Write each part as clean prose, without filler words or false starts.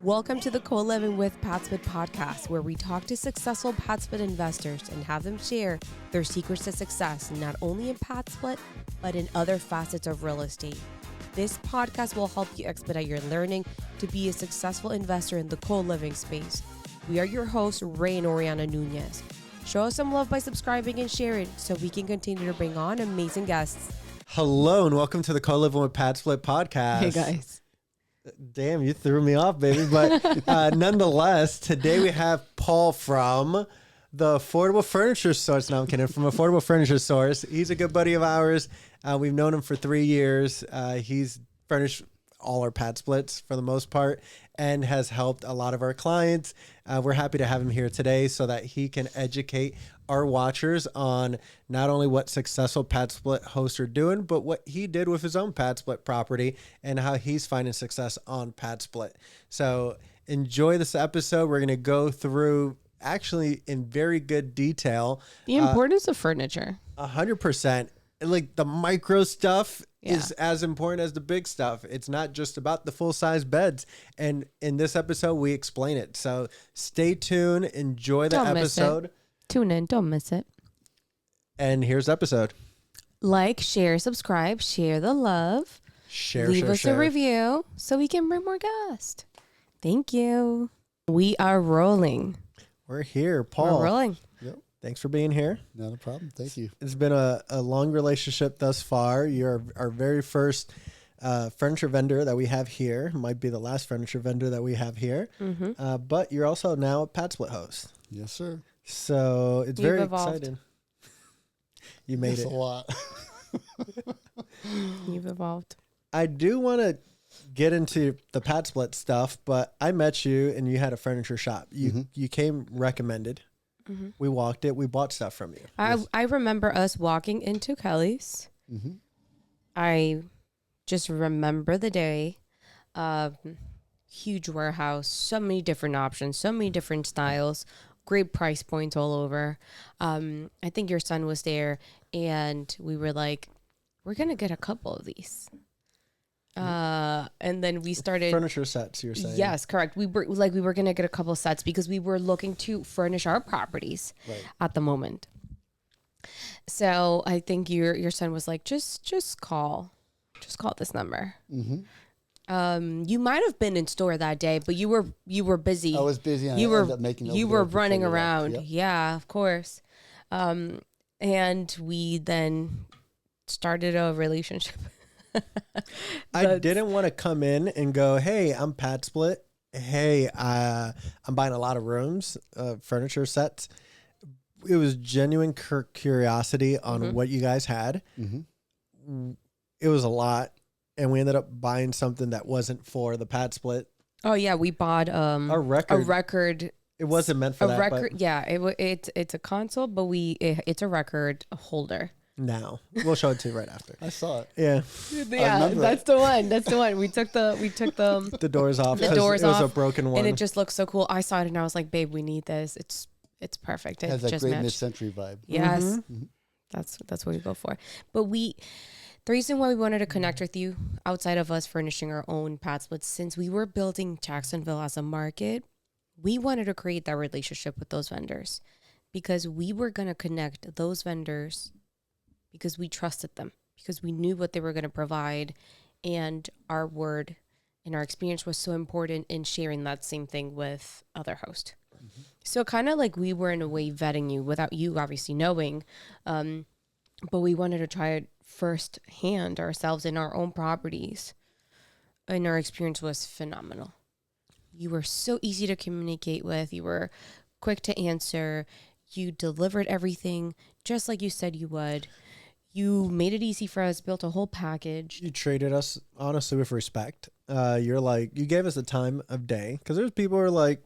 Welcome to the Coliving with PadSplit podcast, where we talk to successful PadSplit investors and have them share their secrets to success, not only in PadSplit, but in other facets of real estate. This podcast will help you expedite your learning to be a successful investor in the co-living space. We are your hosts, Ray and Orianna Nunez. Show us some love by subscribing and sharing so we can continue to bring on amazing guests. Hello and welcome to the Coliving with PadSplit podcast. Hey guys. Damn, you threw me off, baby. But nonetheless, today we have Paul from the Affordable Furniture Source. No, I'm kidding. From Affordable Furniture Source. He's a good buddy of ours. We've known him for 3 years. He's furnished all our PadSplits for the most part and has helped a lot of our clients. We're happy to have him here today so that he can educate our watchers on not only what successful PadSplit hosts are doing, but what he did with his own PadSplit property and how he's finding success on PadSplit. So enjoy this episode. We're going to go through actually in very good detail The importance of furniture. 100%. Like the micro stuff is as important as the big stuff. It's not just about the full size beds. And in this episode, we explain it. So stay tuned. Enjoy the episode. Tune in. Don't miss it. And here's the episode. Like, share, subscribe, share the love. Leave us a review so we can bring more guests. Thank you. We are rolling. We're here, Paul. We're rolling. Yep. Thanks for being here. Not a problem. Thank you. It's been a long relationship thus far. You're our very first furniture vendor that we have here. Might be the last furniture vendor that we have here. Mm-hmm. But you're also now a PadSplit host. Yes, sir. So it's very exciting. You made That's it. a lot. You've evolved. I do want to get into the PadSplit stuff, but I met you and you had a furniture shop. You came recommended. Mm-hmm. We walked it. We bought stuff from you. I remember us walking into Kelly's. Mm-hmm. I just remember the day. Huge warehouse, so many different options, so many different styles, great price points all over. I think your son was there, and we were like, we're going to get a couple of these. And then we started Furniture sets, you're saying? Yes, correct. We were going to get a couple sets because we were looking to furnish our properties at the moment. So I think your son was like, just call this number. Mm-hmm. You might have been in store that day, but you were busy. I was busy. And you I ended up making you were running before around. Yep. Yeah, of course. And we then started a relationship. I didn't want to come in and go, hey, I'm PadSplit. Hey, I'm buying a lot of rooms, furniture sets. It was genuine curiosity on what you guys had. Mm-hmm. It was a lot. And we ended up buying something that wasn't for the PadSplit. Oh yeah, we bought a record. It wasn't meant for that. Record. Yeah, it's a console, but it's a record holder. Now we'll show it to you right after. I saw it. Yeah, that's the one. That's the one. We took the doors off. The doors off. It was a broken one, and it just looks so cool. I saw it and I was like, babe, we need this. It's perfect. It has that just great matched. mid-century vibe. Yes, Mm-hmm. that's what we go for. But the reason why we wanted to connect with you outside of us furnishing our own PadSplits, since we were building Jacksonville as a market, we wanted to create that relationship with those vendors because we were going to connect those vendors because we trusted them, because we knew what they were going to provide, and our word and our experience was so important in sharing that same thing with other hosts. Mm-hmm. So kind of like we were in a way vetting you without you obviously knowing, but we wanted to try it firsthand ourselves in our own properties, and our experience was phenomenal. You were so easy to communicate with. You were quick to answer. You delivered everything just like you said you would. You made it easy for us, built a whole package. You treated us honestly with respect. You're like, you gave us the time of day because there's people who are like,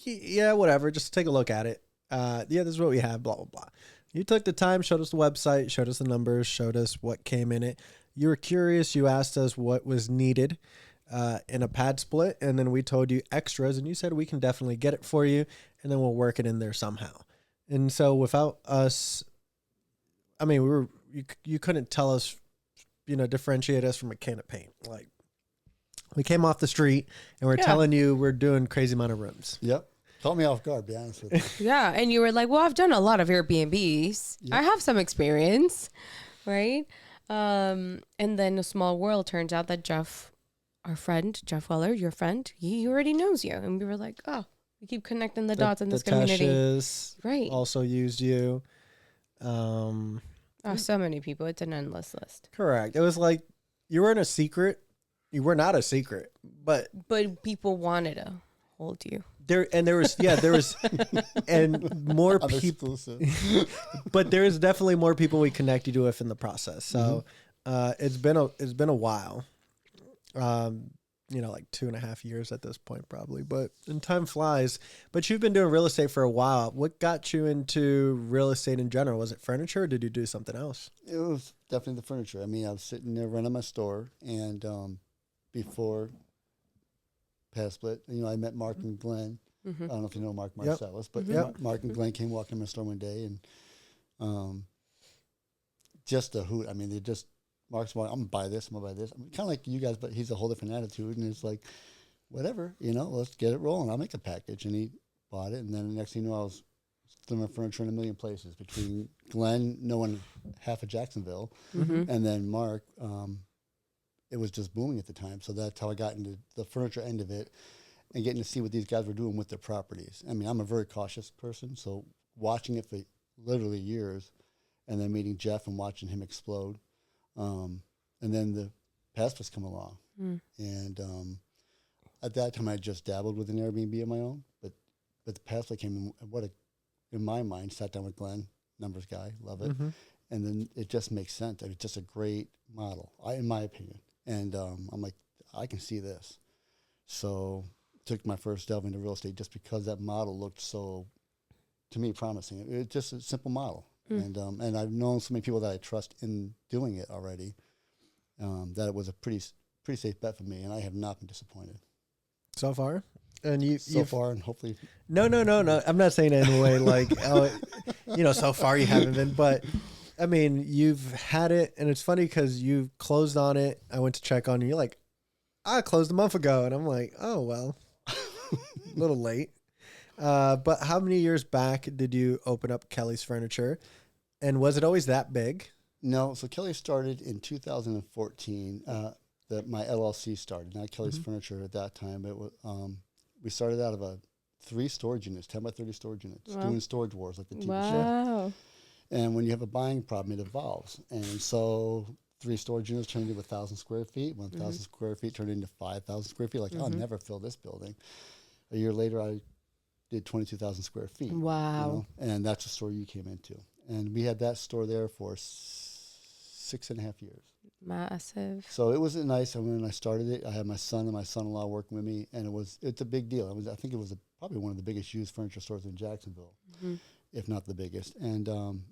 yeah, whatever, just take a look at it. Yeah, this is what we have, blah, blah, blah. You took the time, showed us the website, showed us the numbers, showed us what came in it. You were curious. You asked us what was needed in a PadSplit, and then we told you extras, and you said we can definitely get it for you, and then we'll work it in there somehow. And so without us, I mean, you couldn't tell us, differentiate us from a can of paint. Like, We came off the street and we're Yeah. telling you we're doing crazy amount of rooms. Yep. Caught me off guard, be honest with you. Yeah. And you were like, well, I've done a lot of Airbnbs. Yep. I have some experience. Right. And then a small world turns out that Jeff, our friend, Jeff Weller, your friend, he already knows you. And we were like, oh, we keep connecting the dots in this community. Tasha's Right. also used you. Oh, so many people. It's an endless list. Correct. It was like you weren't a secret. You were not a secret, but people wanted to hold you. there was and more people, Exclusive. but there is definitely more people we connected you with in the process. So it's been a while. Like 2.5 years at this point probably, but and time flies. But you've been doing real estate for a while. What got you into real estate in general? Was it furniture or did you do something else? It was definitely the furniture. I mean, I was sitting there running my store, and before PadSplit, I met Mark and Glenn. I don't know if you know Mark Marcellus, but Mark and Glenn came walking in my store one day, and just a hoot. I mean, they just, Mark's like, I'm going to buy this, I'm going to buy this. I mean, kind of like you guys, but he's a whole different attitude, and it's like, whatever, let's get it rolling. I'll make a package. And he bought it, and then the next thing you know, I was throwing furniture in a million places between Glenn knowing half of Jacksonville, and then Mark. It was just booming at the time. So that's how I got into the furniture end of it and getting to see what these guys were doing with their properties. I mean, I'm a very cautious person, so watching it for literally years and then meeting Jeff and watching him explode. And then the PadSplits come along. And at that time, I just dabbled with an Airbnb of my own, but the PadSplit came in, in my mind, sat down with Glenn, numbers guy, love it. And then it just makes sense. It's just a great model, in my opinion. And I'm like, I can see this. So took my first delve into real estate just because that model looked so, to me, promising. It's just a simple model. And I've known so many people that I trust in doing it already, that it was a pretty safe bet for me, and I have not been disappointed. So far? And so far, and hopefully... No. I'm not saying it in a way like, so far you haven't been, but... I mean, you've had it, and it's funny because you closed on it. I went to check on you. You're like, I closed a month ago. And I'm like, oh, well, a little late. But how many years back did you open up Kelly's Furniture? And was it always that big? No. So Kelly started in 2014. My LLC started, not Kelly's Furniture at that time. It was we started out of 3 storage units, 10 by 30 storage units, doing storage wars like the TV show. And when you have a buying problem, it evolves. And so 3 storage units turned into 1,000 square feet. 1,000 square feet turned into 5,000 square feet. Like, I'll never fill this building. A year later, I did 22,000 square feet. Wow. And that's the store you came into. And we had that store there for 6.5 years. Massive. So it was nice. And when I started it, I had my son and my son-in-law working with me. And it's a big deal. I think it was probably one of the biggest used furniture stores in Jacksonville. If not the biggest, and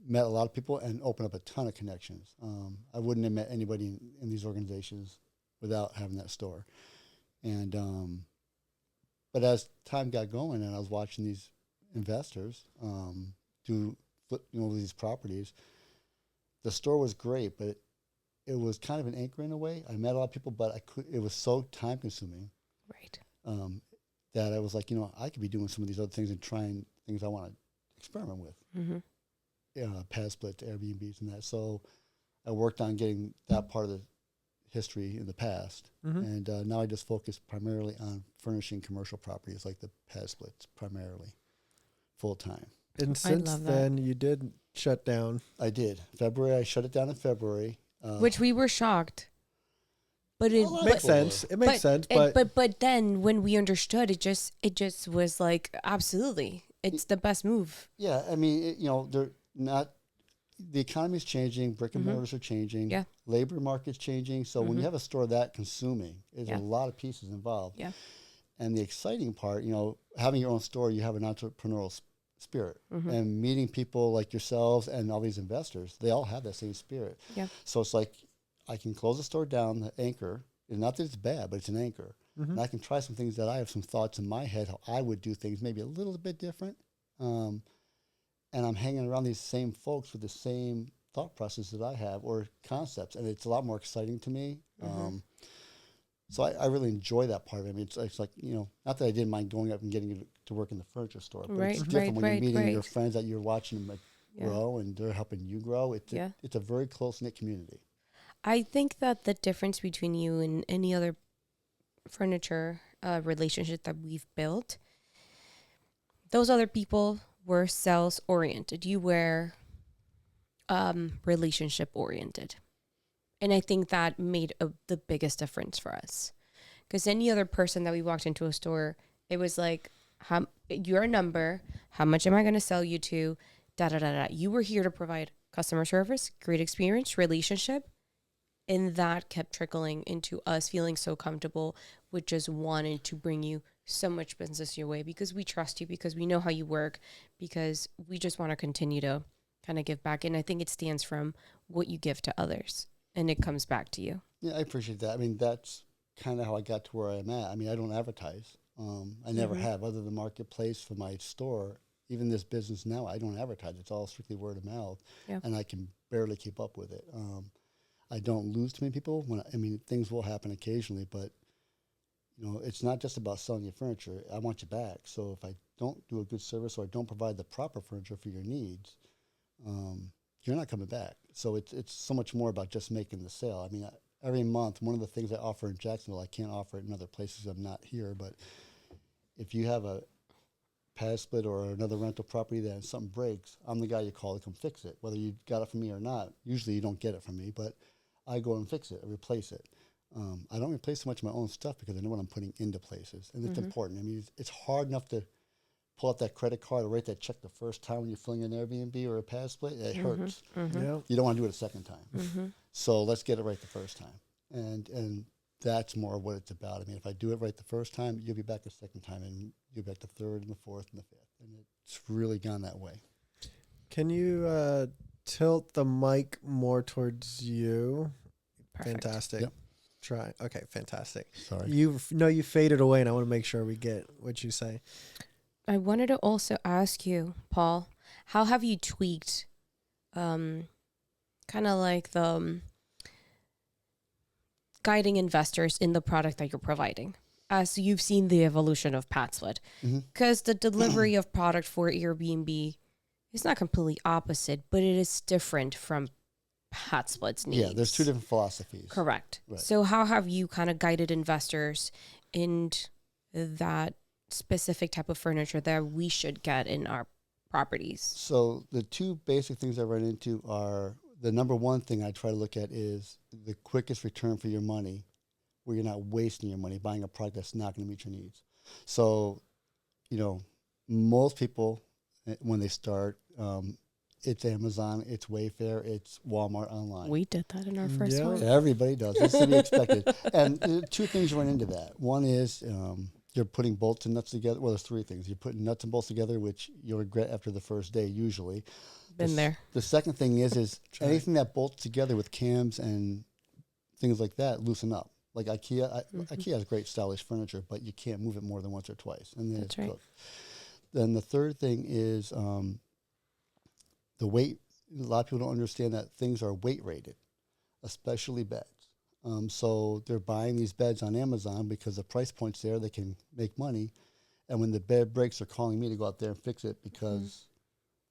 met a lot of people and opened up a ton of connections. I wouldn't have met anybody in these organizations without having that store. And but as time got going and I was watching these investors do flip, these properties, the store was great, but it was kind of an anchor in a way. I met a lot of people, but it was so time consuming. Right. That I was like, I could be doing some of these other things and trying things I want to experiment with, PadSplit, Airbnbs, and that. So I worked on getting that part of the history in the past, and now I just focus primarily on furnishing commercial properties like the PadSplits, primarily full time. And since then, you did shut down. I did. I shut it down in February, which we were shocked. But it makes sense. It makes sense. But then when we understood, it just was like, absolutely. It's the best move. Yeah, I mean, they're not. The economy's changing. Brick and mortars are changing. Yeah. Labor market's changing. So when you have a store that consuming, there's a lot of pieces involved. Yeah. And the exciting part, having your own store, you have an entrepreneurial spirit, and meeting people like yourselves and all these investors, they all have that same spirit. Yeah. So it's like I can close the store down, the anchor. It's not that it's bad, but it's an anchor. And I can try some things that I have some thoughts in my head how I would do things maybe a little bit different. And I'm hanging around these same folks with the same thought process that I have or concepts. And it's a lot more exciting to me. So I really enjoy that part of it. I mean, it's like, you know, not that I didn't mind going up and getting to work in the furniture store, but it's different when you're meeting your friends that you're watching them grow and they're helping you grow. It's a very close-knit community. I think that the difference between you and any other furniture relationship that we've built, those other people were sales oriented. You were relationship oriented. And I think that made the biggest difference for us. Because any other person that we walked into a store, it was like, your number, how much am I going to sell you to, da da da da. You were here to provide customer service, great experience, relationship. And that kept trickling into us feeling so comfortable with just wanting to bring you so much business your way because we trust you, because we know how you work, because we just want to continue to kind of give back. And I think it stands from what you give to others and it comes back to you. Yeah, I appreciate that. I mean, that's kind of how I got to where I'm at. I mean, I don't advertise. I never have, other than Marketplace for my store. Even this business now, I don't advertise. It's all strictly word of mouth, and I can barely keep up with it. I don't lose too many people. I mean, things will happen occasionally, but you know, it's not just about selling your furniture. I want you back. So if I don't do a good service or I don't provide the proper furniture for your needs, you're not coming back. So it's so much more about just making the sale. I mean, every month, one of the things I offer in Jacksonville, I can't offer it in other places. I'm not here, but if you have a PadSplit or another rental property that something breaks, I'm the guy you call to come fix it. Whether you got it from me or not, usually you don't get it from me, but I go and fix it, I replace it. I don't replace so much of my own stuff because I know what I'm putting into places, and it's important. I mean, it's hard enough to pull out that credit card or write that check the first time when you're filling an Airbnb or a PadSplit. It hurts. Yeah. You don't want to do it a second time. So let's get it right the first time, and that's more what it's about. I mean, if I do it right the first time, you'll be back the second time, and you'll be back the third and the fourth and the fifth, and it's really gone that way. Can you tilt the mic more towards you? Perfect. Fantastic. Yep. Try. Okay, fantastic. Sorry. You faded away, and I want to make sure we get what you say. I wanted to also ask you, Paul, how have you tweaked kind of like the guiding investors in the product that you're providing as you've seen the evolution of PadSplit? Because the delivery of product for Airbnb is not completely opposite, but it is different from PadSplit's needs. Yeah, there's two different philosophies. Correct. Right. So how have you kind of guided investors in that specific type of furniture that we should get in our properties? So the two basic things I run into are, the number one thing I try to look at is the quickest return for your money, where you're not wasting your money buying a product that's not going to meet your needs. So, you know, most people, when they start, it's Amazon, it's Wayfair, it's Walmart online. We did that in our first one. Everybody does. It's to be expected. And two things run into that. One is you're putting bolts and nuts together. Well, there's three things. You're putting nuts and bolts together, which you'll regret after the first day usually. Been there. The second thing is anything that bolts together with cams and things like that, loosen up. Like IKEA. IKEA has great stylish furniture, but you can't move it more than once or twice, and then it's cooked. Then the third thing is the weight. A lot of people don't understand that things are weight rated, especially beds. So they're buying these beds on Amazon because the price point's there, they can make money. And when the bed breaks, they're calling me to go out there and fix it because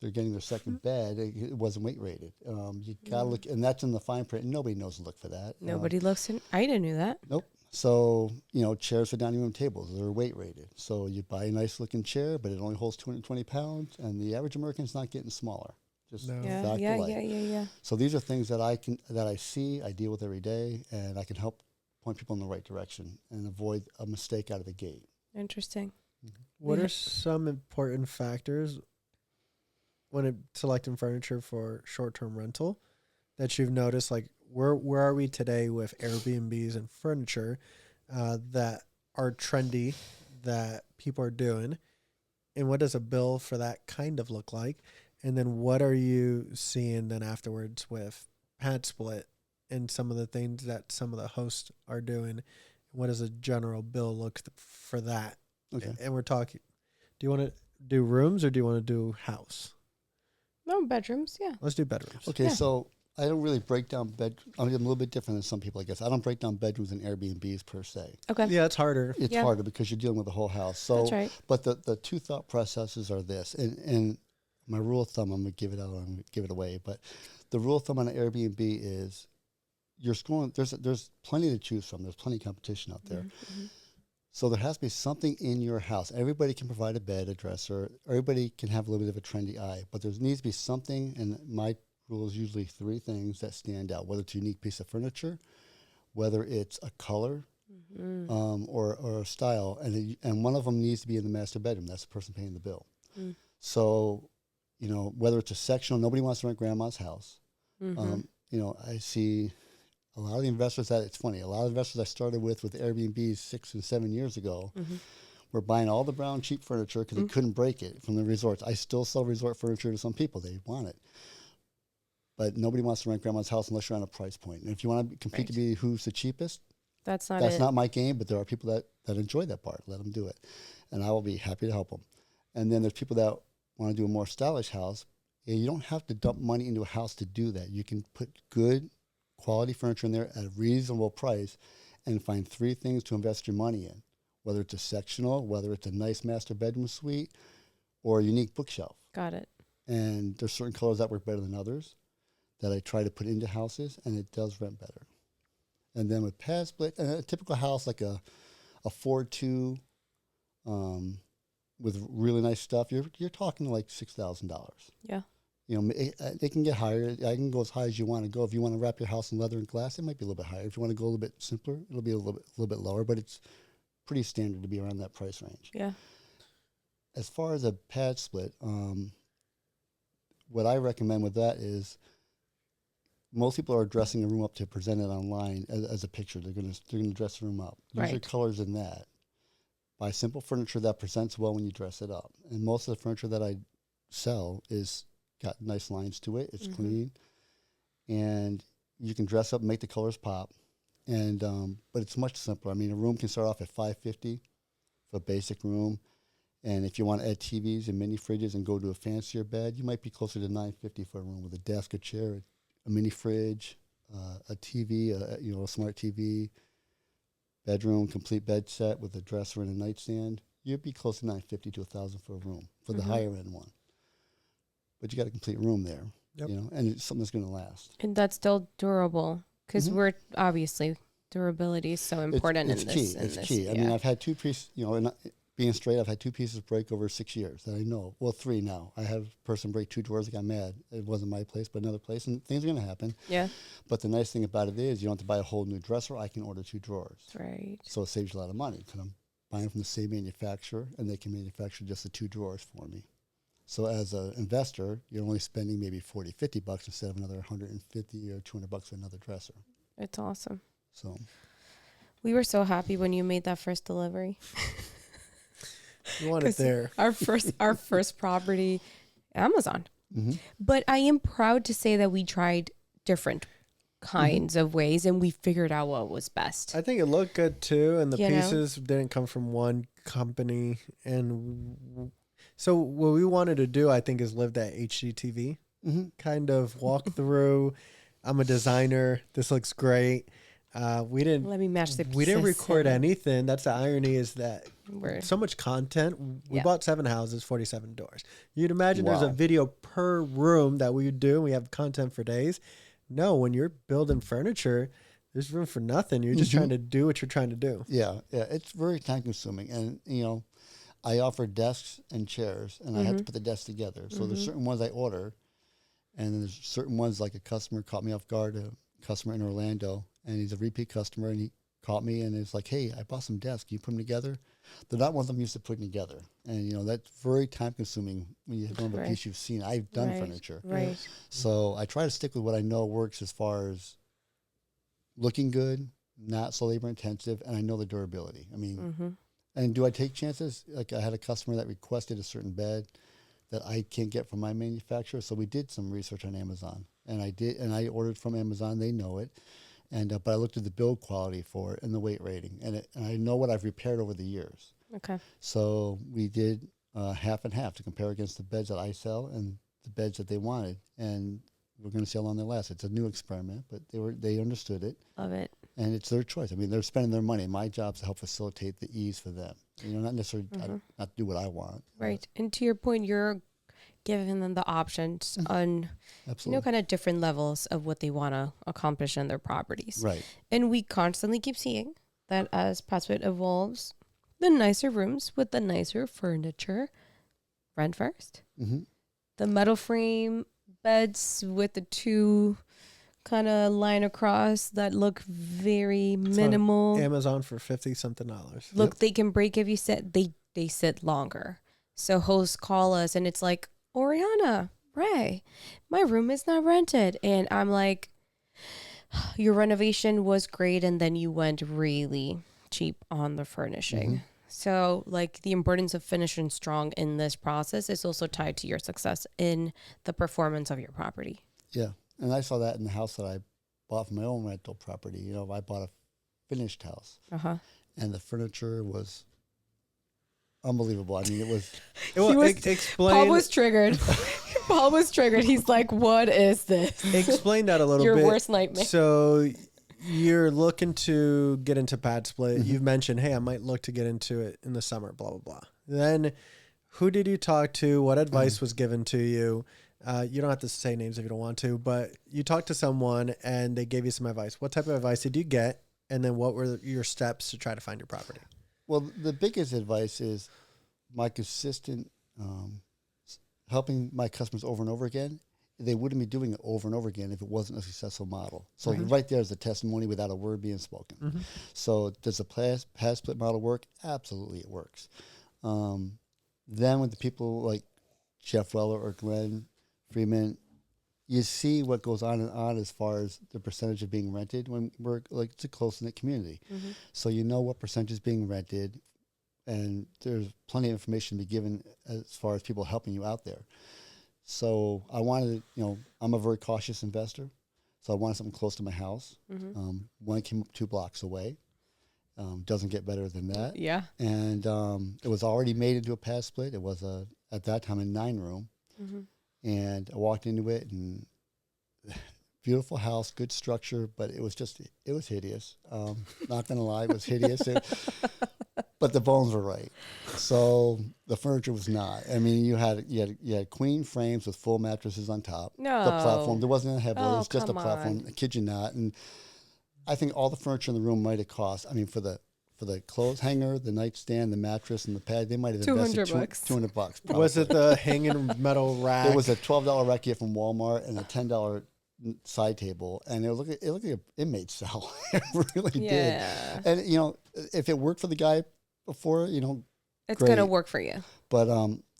they're getting their second bed. It wasn't weight rated. You got to look, and that's in the fine print. And nobody knows to look for that. Nobody looks in. I didn't know that. Nope. So, you know, chairs for dining room tables, they're weight rated. So you buy a nice looking chair, but it only holds 220 pounds, and the average American's not getting smaller. Just fact of life. Yeah. So these are things that I see, I deal with every day, and I can help point people in the right direction and avoid a mistake out of the gate. Interesting. What are some important factors when selecting furniture for short-term rental that you've noticed? Like, where are we today with Airbnbs and furniture that are trendy that people are doing, and what does a bill for that kind of look like? And then what are you seeing then afterwards with PadSplit and some of the things that some of the hosts are doing? What does a general bill look for that? Okay. And we're talking, do you want to do rooms or do you want to do house? No, bedrooms, yeah. Let's do bedrooms. Okay, Yeah. so I don't really break down I'm a little bit different than some people, I guess. I don't break down bedrooms and Airbnbs per se. Okay. Yeah, it's harder. It's harder because you're dealing with the whole house. So, That's right. But the two thought processes are this, and my rule of thumb, I'm gonna give it out, I'm gonna give it away. But the rule of thumb on an Airbnb is there's plenty to choose from. There's plenty of competition out there. Mm-hmm. So there has to be something in your house. Everybody can provide a bed, a dresser. Everybody can have a little bit of a trendy eye, but there needs to be something. And my rule is usually 3 things that stand out, whether it's a unique piece of furniture, whether it's a color, or a style, and one of them needs to be in the master bedroom. That's the person paying the bill. So, whether it's a sectional, nobody wants to rent grandma's house. I see a lot of the investors it's funny. A lot of investors I started with Airbnbs 6 and 7 years ago were buying all the brown cheap furniture because they couldn't break it from the resorts. I still sell resort furniture to some people. They want it. But nobody wants to rent grandma's house unless you're on a price point. And if you want to compete to be who's the cheapest, that's not my game. But there are people that enjoy that part. Let them do it. And I will be happy to help them. And then there's people that want to do a more stylish house. Yeah, you don't have to dump money into a house to do that. You can put good quality furniture in there at a reasonable price and find 3 things to invest your money in, whether it's a sectional, whether it's a nice master bedroom suite, or a unique bookshelf. Got it. And there's certain colors that work better than others that I try to put into houses, and it does rent better. And then with PadSplit, a typical house like a 4.2 with really nice stuff, you're talking like $6,000. Yeah. It can get higher. I can go as high as you want to go. If you want to wrap your house in leather and glass, it might be a little bit higher. If you want to go a little bit simpler, it'll be a little bit lower, but it's pretty standard to be around that price range. Yeah. As far as a PadSplit, what I recommend with that is most people are dressing a room up to present it online as a picture. They're gonna dress the room up. Use your colors in that. Buy simple furniture that presents well when you dress it up. And most of the furniture that I sell is got nice lines to it. It's clean, and you can dress up and make the colors pop. And but it's much simpler. I mean, a room can start off at $550 for a basic room, and if you want to add TVs and mini fridges and go to a fancier bed, you might be closer to $950 for a room with a desk, a chair, a mini fridge, a TV, a smart TV, bedroom, complete bed set with a dresser and a nightstand. You'd be close to $950 to $1,000 for a room for the higher end one. But you got a complete room there, and it's something that's going to last. And that's still durable because we're obviously durability is so important it's in key. this. It's key. I mean, I've had 2 pieces, being straight, I've had 2 pieces break over 6 years that I know. Well, 3 now. I had a person break 2 drawers. I got mad. It wasn't my place, but another place, and things are going to happen. Yeah. But the nice thing about it is you don't have to buy a whole new dresser. I can order 2 drawers. Right. So it saves you a lot of money because I'm buying from the same manufacturer, and they can manufacture just the 2 drawers for me. So as an investor, you're only spending maybe $40, $50 instead of another $150 or $200 for another dresser. It's awesome. So we were so happy when you made that first delivery. You want it there. Our first property, Amazon. But I am proud to say that we tried different kinds of ways and we figured out what was best. I think it looked good too, and the pieces didn't come from one company. And so what we wanted to do, I think, is live that HGTV kind of walk through. I'm a designer. This looks great. We didn't. Let me match the. We didn't record anything. That's the irony, is that so much content. We bought 7 houses, 47 doors. You'd imagine there's a video per room that we would do. We have content for days. No, when you're building furniture, there's room for nothing. You're just trying to do what you're trying to do. Yeah, it's very time consuming, and I offer desks and chairs, and I have to put the desks together. So there's certain ones I order, and then there's certain ones, like a customer caught me off guard, a customer in Orlando, and he's a repeat customer, and he caught me and it's like, hey, I bought some desks. Can you put them together? They're not ones I'm used to putting together. And, that's very time consuming when you don't have a piece you've seen. I've done furniture. Right. So I try to stick with what I know works as far as looking good, not so labor intensive, and I know the durability. I mean, and do I take chances? Like, I had a customer that requested a certain bed that I can't get from my manufacturer. So we did some research on Amazon, and I ordered from Amazon. They know it. And but I looked at the build quality for it and the weight rating, and I know what I've repaired over the years. Okay. So we did half and half to compare against the beds that I sell and the beds that they wanted. And we're going to see how long they last. It's a new experiment, but they understood it. Love it. And it's their choice. I mean, they're spending their money. My job is to help facilitate the ease for them. Not necessarily not do what I want. Right. And to your point, you're giving them the options on, Absolutely. kind of different levels of what they want to accomplish in their properties. Right. And we constantly keep seeing that as PadSplit evolves, the nicer rooms with the nicer furniture rent first. Mm-hmm. The metal frame beds with the two kind of line across that look very minimal. Amazon for $50-something. Look, they can break if you sit. They sit longer. So hosts call us and it's like, Orianna, Ray, my room is not rented. And I'm like, your renovation was great. And then you went really cheap on the furnishing. Mm-hmm. So like the importance of finishing strong in this process is also tied to your success in the performance of your property. Yeah. And I saw that in the house that I bought from my own rental property. I bought a finished house. Uh-huh. And the furniture was unbelievable. I mean, it was... Explain. Paul was triggered. Paul was triggered. He's like, what is this? Explain that a little bit. Your worst nightmare. So you're looking to get into PadSplit. You've mentioned, hey, I might look to get into it in the summer, blah, blah, blah. Then who did you talk to? What advice was given to you? You don't have to say names if you don't want to, but you talked to someone and they gave you some advice. What type of advice did you get? And then what were your steps to try to find your property? Well, the biggest advice is my consistent helping my customers over and over again. They wouldn't be doing it over and over again if it wasn't a successful model. So right there is a testimony without a word being spoken. Mm-hmm. So does the PadSplit model work? Absolutely, it works. Then with the people like Jeff Weller or Glenn Freeman, you see what goes on and on as far as the percentage of being rented when we're like, it's a close-knit community. Mm-hmm. So you know what percentage is being rented, and there's plenty of information to be given as far as people helping you out there. So I wanted, I'm a very cautious investor, so I wanted something close to my house. Mm-hmm. One came up 2 blocks away. Doesn't get better than that. Yeah. And it was already made into a PadSplit. It was at that time a 9-room. Mm-hmm. And I walked into it, and beautiful house, good structure, but it was hideous. Not gonna lie, it was hideous. But the bones were right. So the furniture was not. I mean, you had queen frames with full mattresses on top. No. The platform, there wasn't a headboard, it was just a come platform. on. I kid you not. And I think all the furniture in the room might have cost, I mean, for the clothes hanger, the nightstand, the mattress, and the pad, they might have invested $200. Probably. Was it the hanging metal rack? It was a $12 rack you get from Walmart and a $10 side table, and it looked like an inmate cell. It really did. And if it worked for the guy before, it's great. gonna work for you. But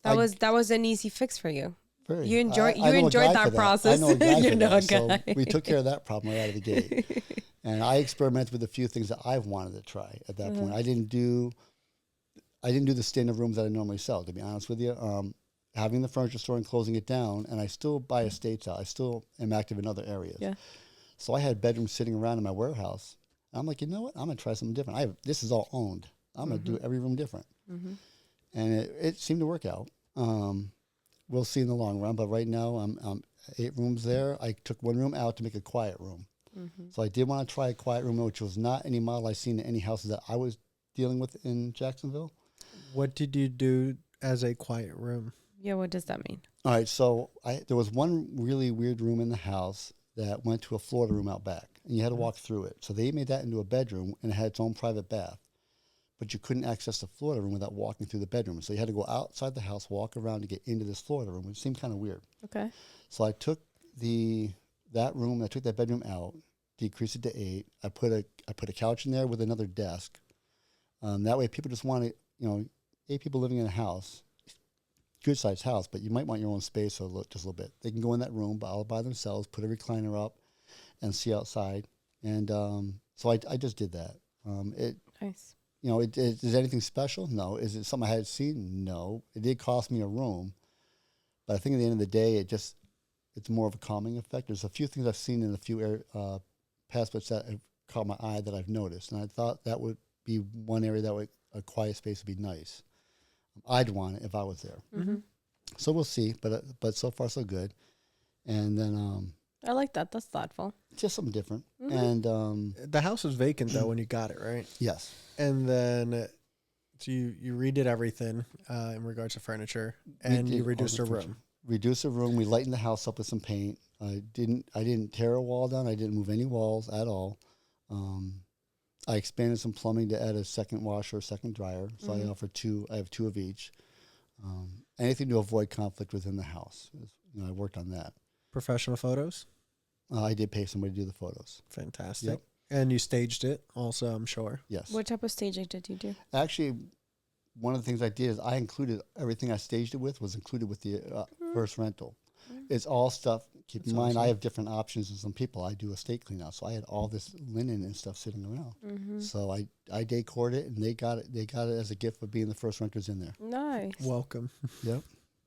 that was an easy fix for you. Very. You enjoyed that process. I know a guy you for know that. a guy. So we took care of that problem right out of the gate. And I experimented with a few things that I've wanted to try at that point. I didn't do the standard rooms that I normally sell, to be honest with you. Having the furniture store and closing it down, and I still buy estates out. I still am active in other areas. Yeah. So I had bedrooms sitting around in my warehouse. I'm like, you know what? I'm going to try something different. This is all owned. I'm going to do every room different. Mm-hmm. And it seemed to work out. We'll see in the long run, but right now I'm 8 rooms there. I took 1 room out to make a quiet room. Mm-hmm. So I did want to try a quiet room, which was not any model I've seen in any houses that I was dealing with in Jacksonville. What did you do as a quiet room? Yeah, what does that mean? All right, so there was one really weird room in the house that went to a Florida room out back, and you had to walk through it. So they made that into a bedroom, and it had its own private bath. But you couldn't access the Florida room without walking through the bedroom. So you had to go outside the house, walk around to get into this Florida room, which seemed kind of weird. Okay. So I took that bedroom out, decreased it to 8. I put a couch in there with another desk. That way people just want to, 8 people living in a house, good sized house, but you might want your own space just a little bit. They can go in that room all by themselves, put a recliner up, and see outside. And so I just did that. Nice. Is anything special? No. Is it something I had seen? No. It did cost me a room, but I think at the end of the day, it's more of a calming effect. There's a few things I've seen in a few PadSplits that have caught my eye that I've noticed, and I thought that would be one area that a quiet space would be nice. I'd want it if I was there. Mm-hmm. So we'll see, but so far so good. And then I like that. That's thoughtful. Just something different. Mm-hmm. And The house was vacant though when you got it, right? yes. And then so you redid everything in regards to furniture, and you reduced a room. Reduced a room. We lightened the house up with some paint. I didn't tear a wall down. I didn't move any walls at all. I expanded some plumbing to add a second washer, a second dryer. So I offer two. I have two of each. Anything to avoid conflict within the house. I worked on that. Professional photos? I did pay somebody to do the photos. Fantastic. Yep. And you staged it also, I'm sure. Yes. What type of staging did you do? Actually, one of the things I did is I included everything I staged it with was included with the first rental. It's all stuff. Keep in mind, I have different options than some people. I do estate clean out, so I had all this linen and stuff sitting around. So I decored it, and they got it. They got it as a gift for being the first renters in there. Nice. Welcome. Yep.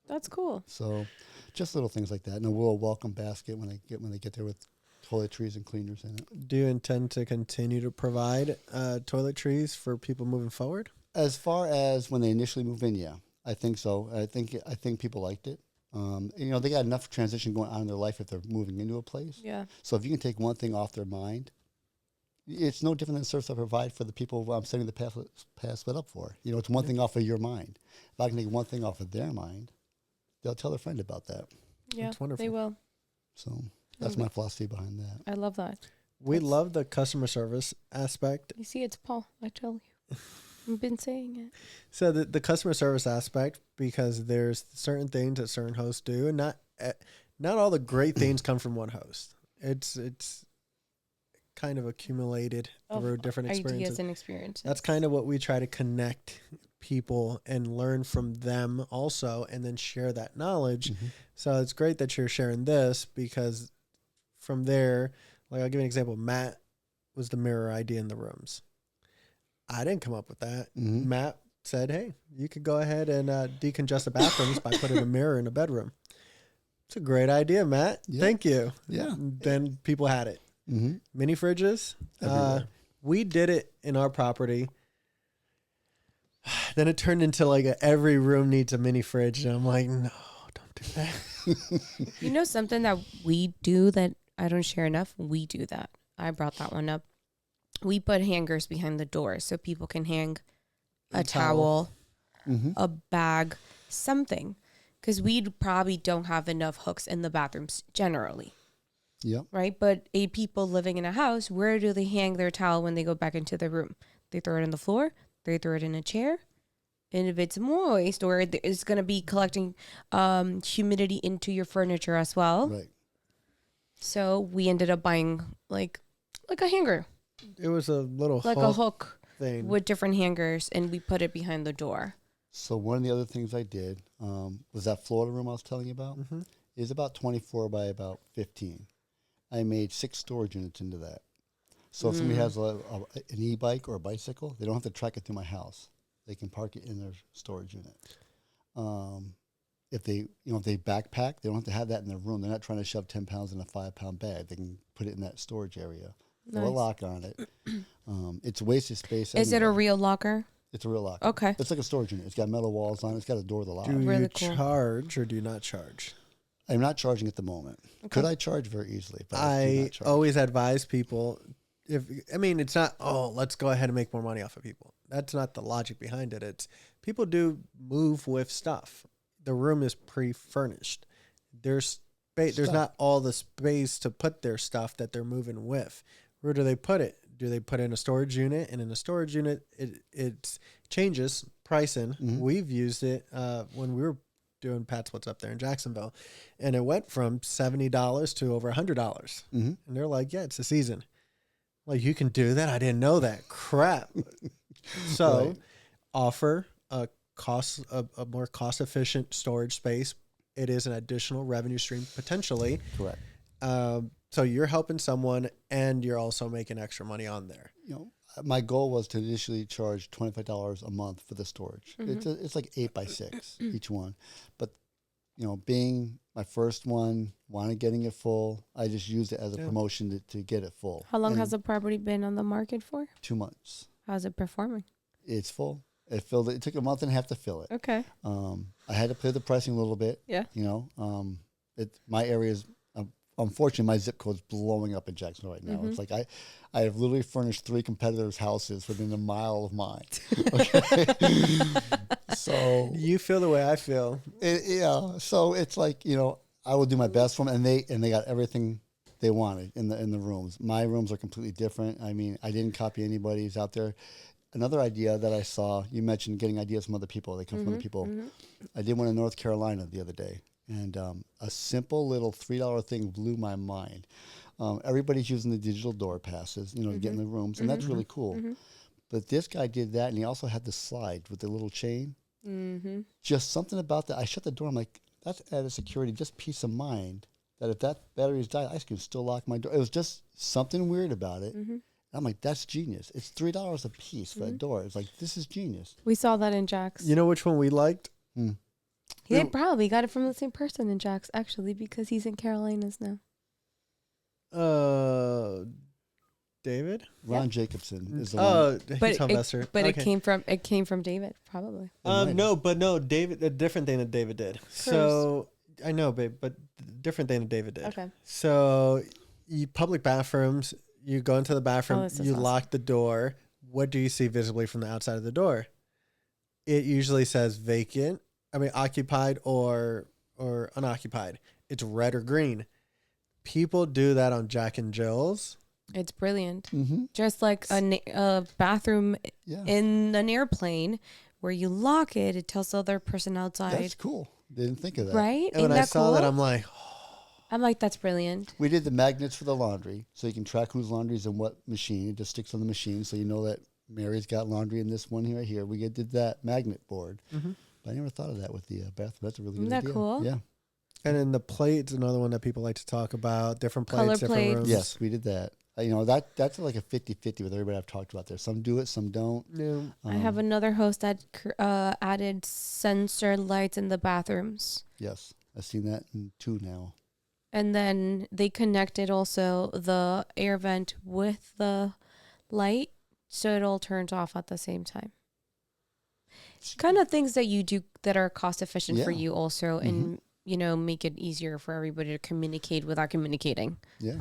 That's cool. So, just little things like that, and a little welcome basket when they get there with toiletries and cleaners in it. Do you intend to continue to provide toiletries for people moving forward? As far as when they initially move in, yeah, I think so. I think people liked it. They got enough transition going on in their life if they're moving into a place. Yeah. So if you can take one thing off their mind, it's no different than the service I provide for the people I'm setting the PadSplit up for. It's one thing off of your mind. If I can take one thing off of their mind, they'll tell their friend about that. Yeah, that's wonderful. They will. So that's my philosophy behind that. I love that. We love the customer service aspect. You see, it's Paul. I tell you. I've been saying it. So the customer service aspect, because there's certain things that certain hosts do, and not all the great things come from one host. It's kind of accumulated through different experiences. Ideas and experiences. That's kind of what we try to connect people and learn from them also, and then share that knowledge. So it's great that you're sharing this, because from there, like I'll give you an example. Matt was the mirror idea in the rooms. I didn't come up with that. Matt said, hey, you could go ahead and decongest the bathrooms by putting a mirror in a bedroom. It's a great idea, Matt. Yeah. Thank you. Yeah. Then people had it. Mini fridges. We did it in our property. Then it turned into like every room needs a mini fridge. And I'm like, no, don't do that. Something that we do that I don't share enough? We do that. I brought that one up. We put hangers behind the door so people can hang a towel, a bag, something. Because we probably don't have enough hooks in the bathrooms generally. Yep. Right? But people living in a house, where do they hang their towel when they go back into the room? They throw it on the floor. They throw it in a chair. And if it's moist, or it's going to be collecting humidity into your furniture as well. Right. So we ended up buying like a hanger. It was a little a hook thing with different hangers, and we put it behind the door. So one of the other things I did was that Florida room I was telling you about. Is about 24 by about 15. I made 6 storage units into that. So if somebody has an e-bike or a bicycle, they don't have to track it through my house. They can park it in their storage unit. If they backpack, they don't have to have that in their room. They're not trying to shove 10 pounds in a 5-pound bag. They can put it in that storage area. Throw a lock on it. It's wasted space. Is it a real locker? It's a real locker. Okay. It's like a storage unit. It's got metal walls on it. It's got a door to the lock. Do really you cool. charge or do you not charge? I'm not charging at the moment. Okay. Could I charge very easily? But I always advise people, it's not, let's go ahead and make more money off of people. That's not the logic behind it. It's people do move with stuff. The room is pre-furnished. There's not all the space to put their stuff that they're moving with. Where do they put it? Do they put it in a storage unit? And in a storage unit, it changes pricing. We've used it when we were doing PadSplits up there in Jacksonville, and it went from $70 to over $100. And they're like, yeah, it's the season. Like, you can do that? I didn't know that. Crap. So offer a more cost-efficient storage space. It is an additional revenue stream potentially. Correct. So you're helping someone, and you're also making extra money on there. My goal was to initially charge $25 a month for the storage. It's like 8 by 6 each one, but being my first one, getting it full, I just used it as a promotion to get it full. How long has the property been on the market for? 2 months. How's it performing? It's full. It filled it. It took a month and a half to fill it. Okay. I had to play the pricing a little bit. Yeah. My area is unfortunately, my zip code's blowing up in Jacksonville right now. It's like I have literally furnished 3 competitors' houses within a mile of mine. Okay? So You feel the way I feel. yeah. So it's like, you know, I will do my best for them, and they got everything they wanted in the rooms. My rooms are completely different. I mean, I didn't copy anybody's out there. Another idea that I saw, you mentioned getting ideas from other people. They come from other people. I did one in North Carolina the other day, and a simple little $3 thing blew my mind. Everybody's using the digital door passes, you know, to get in the rooms, and that's really cool. But this guy did that, and he also had the slide with the little chain. Just something about that. I shut the door. I'm like, that's added security, just peace of mind that if that battery's died, I can still lock my door. It was just something weird about it. I'm like, that's genius. It's $3 a piece for that door. It's like, this is genius. We saw that in Jack's. You know which one we liked? He probably got it from the same person in Jack's, actually, because he's in Carolinas now. David? Ron Jacobson is the one. He's on Messer. But Okay. it came from David, probably. No, David, a different thing that David did. So I know, babe, but different thing that David did. Okay. So you public bathrooms, you go into the bathroom, this is you awesome. lock the door. What do you see visibly from the outside of the door? It usually says vacant, occupied or unoccupied. It's red or green. People do that on Jack and Jill's. It's brilliant. Just like a bathroom in an airplane where you lock it, it tells the other person outside. That's cool. Didn't think of that. Right? And when I saw that, I'm like, that's brilliant. We did the magnets for the laundry, so you can track whose laundry is in what machine. It just sticks on the machine, so you know that Mary's got laundry in this one right here. We did that magnet board. But I never thought of that with the bathroom. That's a really good idea. Isn't that cool? Yeah. And then the plate's another one that people like to talk about. Different plates, Color different plates. rooms. Yes, we did that. You know, that's like a 50-50 with everybody I've talked about there. Some do it, some don't. Yeah. I have another host that added sensor lights in the bathrooms. Yes, I've seen that in 2 now. And then they connected also the air vent with the light, so it all turns off at the same time. Kind of things that you do that are cost efficient for you also, and you know, make it easier for everybody to communicate without communicating. Yeah.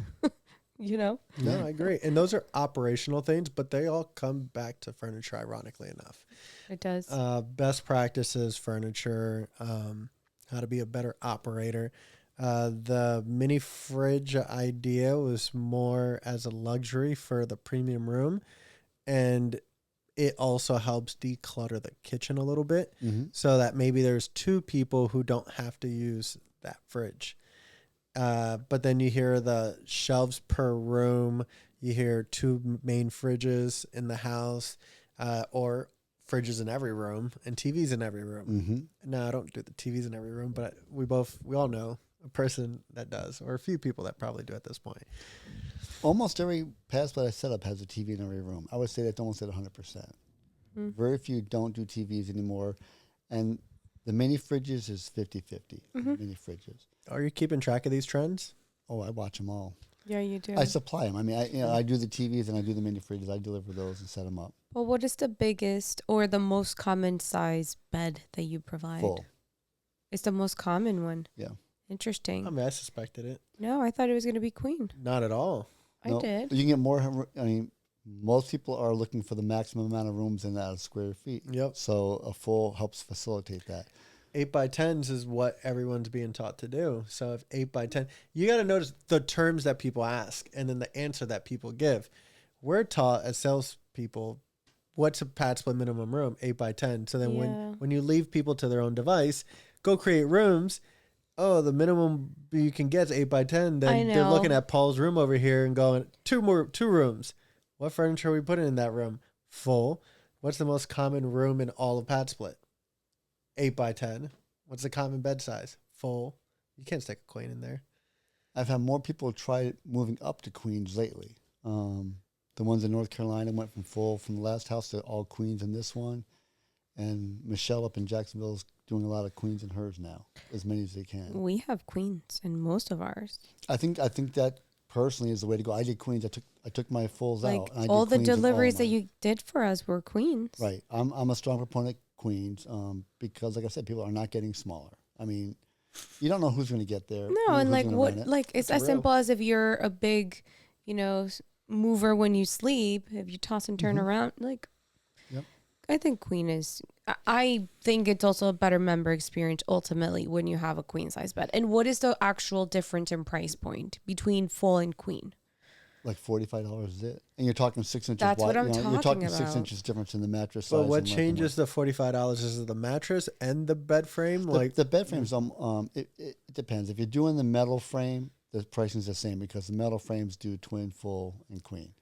You know? No, I agree. And those are operational things, but they all come back to furniture, ironically enough. It does. Best practices, furniture, how to be a better operator. The mini fridge idea was more as a luxury for the premium room. And it also helps declutter the kitchen a little bit so that maybe there's 2 people who don't have to use that fridge. But then you hear the shelves per room. You hear 2 main fridges in the house, or fridges in every room and TVs in every room. No, I don't do the TVs in every room, but we all know a person that does, or a few people that probably do at this point. Almost every PadSplit I set up has a TV in every room. I would say that's almost at 100%. Very few don't do TVs anymore. And the mini fridges is 50-50. Mini fridges. Are you keeping track of these trends? Oh, I watch them all. Yeah, you do. I supply them. I mean, I do the TVs and I do the mini fridges. I deliver those and set them up. Well, what is the biggest or the most common size bed that you provide? Full. It's the most common one. Yeah. Interesting. I suspected it. No, I thought it was going to be queen. Not at all. No, I did. You can get more. I mean, most people are looking for the maximum amount of rooms in that square feet. Yep. So a full helps facilitate that. 8x10s is what everyone's being taught to do. So if 8x10, you got to notice the terms that people ask and then the answer that people give. We're taught as salespeople, what's a PadSplit minimum room? 8x10. So then when you leave people to their own device, go create rooms. Oh, the minimum you can get is 8x10. Then they're looking at Paul's room over here and going, 2 rooms. What furniture are we putting in that room? Full. What's the most common room in all of PadSplit? 8x10. What's the common bed size? Full. You can't stick a queen in there. I've had more people try moving up to queens lately. The ones in North Carolina went from full from the last house to all queens in this one. And Michelle up in Jacksonville is doing a lot of queens in hers now, as many as they can. We have queens in most of ours. I think that personally is the way to go. I did queens. I took my fulls Like out. And I all did the queens in deliveries that mine. you did for us were queens. Right. I'm a strong proponent of queens because, like I said, people are not getting smaller. I mean, you don't know who's going to get there. No, and like what, it. like it's as real. simple as if you're a big, mover when you sleep, if you toss and turn around, like, Yep. I think queen is, I think it's also a better member experience ultimately when you have a queen size bed. And what is the actual difference in price point between full and queen? Like $45 is it, and you're talking 6 inches That's wide. what I'm You're talking talking 6 about. inches difference in the mattress size. But what and length and changes the $45? Is it the mattress and the bed frame? width. The bed frames, it depends. If you're doing the metal frame, the pricing's the same because the metal frames do twin, full, and queen.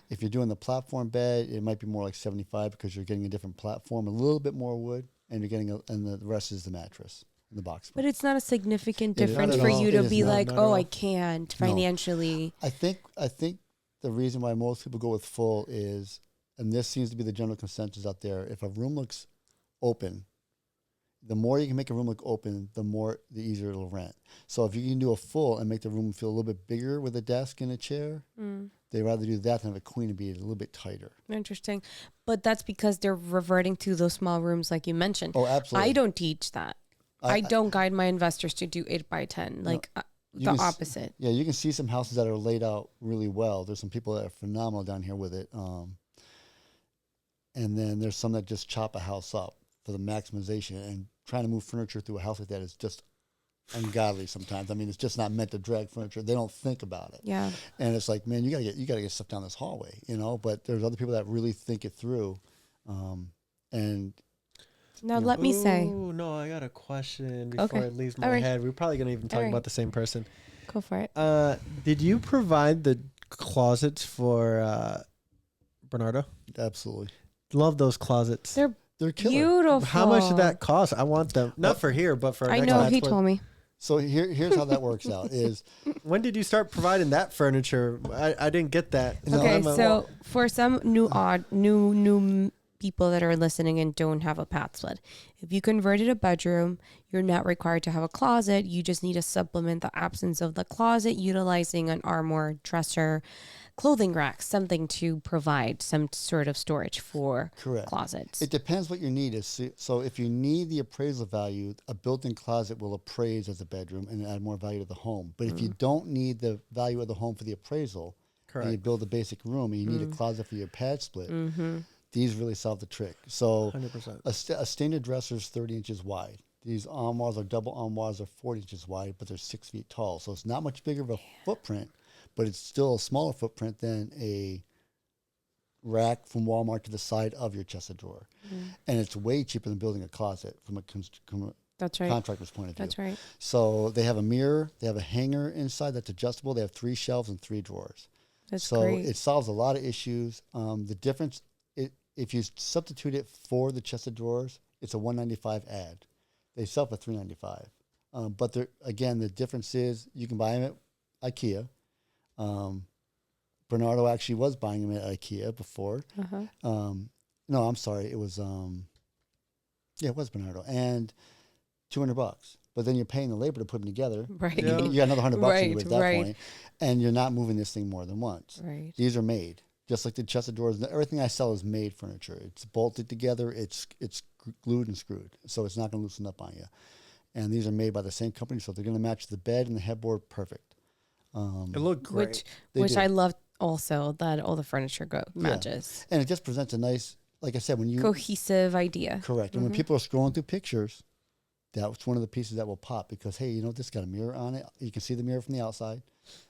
If you're doing the platform bed, it might be more like 75 because you're getting a different platform, a little bit more wood, and you're getting and the rest is the mattress and the box. But it's not a significant It is difference not for at all. you It to is be not, like, not at oh, all. I can't financially. I think the reason why most people go with full is, and this seems to be the general consensus out there, if a room looks open, the more you can make a room look open, the easier it'll rent. So if you can do a full and make the room feel a little bit bigger with a desk and a chair, they'd rather do that than have a queen and be a little bit tighter. Interesting. But that's because they're reverting to those small rooms like you mentioned. Oh, absolutely. I don't teach that. I don't guide my investors to do 8x10. Like the opposite. Yeah, you can see some houses that are laid out really well. There's some people that are phenomenal down here with it. And then there's some that just chop a house up for the maximization, and trying to move furniture through a house like that is just ungodly sometimes. I mean, it's just not meant to drag furniture. They don't think about it. Yeah. And it's like, man, you gotta get stuff down this hallway, but there's other people that really think it through. And Now let me say. Oh, no, I got a question before Okay. it leaves All my right. head. We're probably going to even talk All right. about the same person. Go for it. Did you provide the closets for Bernardo? absolutely, Love those closets. They're killer. beautiful. How much did that cost? I want them. Not for here, but for our I next know, one. he told me. So here's how that works out is When did you start providing that furniture? I didn't get that. No, Okay, I'm a- so for some new people that are listening and don't have a PadSplit, if you converted a bedroom, you're not required to have a closet. You just need to supplement the absence of the closet utilizing an armoire, dresser, clothing rack, something to provide some sort of storage for Correct. closets. It depends what your need is. So if you need the appraisal value, a built-in closet will appraise as a bedroom and add more value to the home. But if you don't need the value of the home for the appraisal, and you build a basic room and you need a closet for your pad split, these really solve the trick. So 100%. a standard dresser is 30 inches wide. These armoires or double armoires are 40 inches wide, but they're 6 feet tall. So it's not much bigger of a footprint, but it's still a smaller footprint than a rack from Walmart to the side of your chest of drawer. And it's way cheaper than building a closet from a That's right. contractor's point of view. That's right. So they have a mirror, they have a hanger inside that's adjustable, they have 3 shelves and 3 drawers. That's So great. it solves a lot of issues. The difference, if you substitute it for the chest of drawers, it's a $195 add. They sell for $395. But again, the difference is you can buy them at IKEA. Bernardo actually was buying them at IKEA before. No, I'm sorry, it was it was Bernardo, and $200. But then you're paying the labor to put them together. Right. Yeah. You got another $100 Right, into it at that right. point, and you're not moving this thing more than once. Right. These are made. Just like the chest of drawers, everything I sell is made furniture. It's bolted together. It's glued and screwed, so it's not going to loosen up on you. And these are made by the same company, so they're going to match the bed and the headboard perfect. It looked great. Which do. I love also that all the furniture matches. And it just presents a nice, like I said, when you Cohesive idea. correct, and when people are scrolling through pictures, that's one of the pieces that will pop because hey, this got a mirror on it. You can see the mirror from the outside,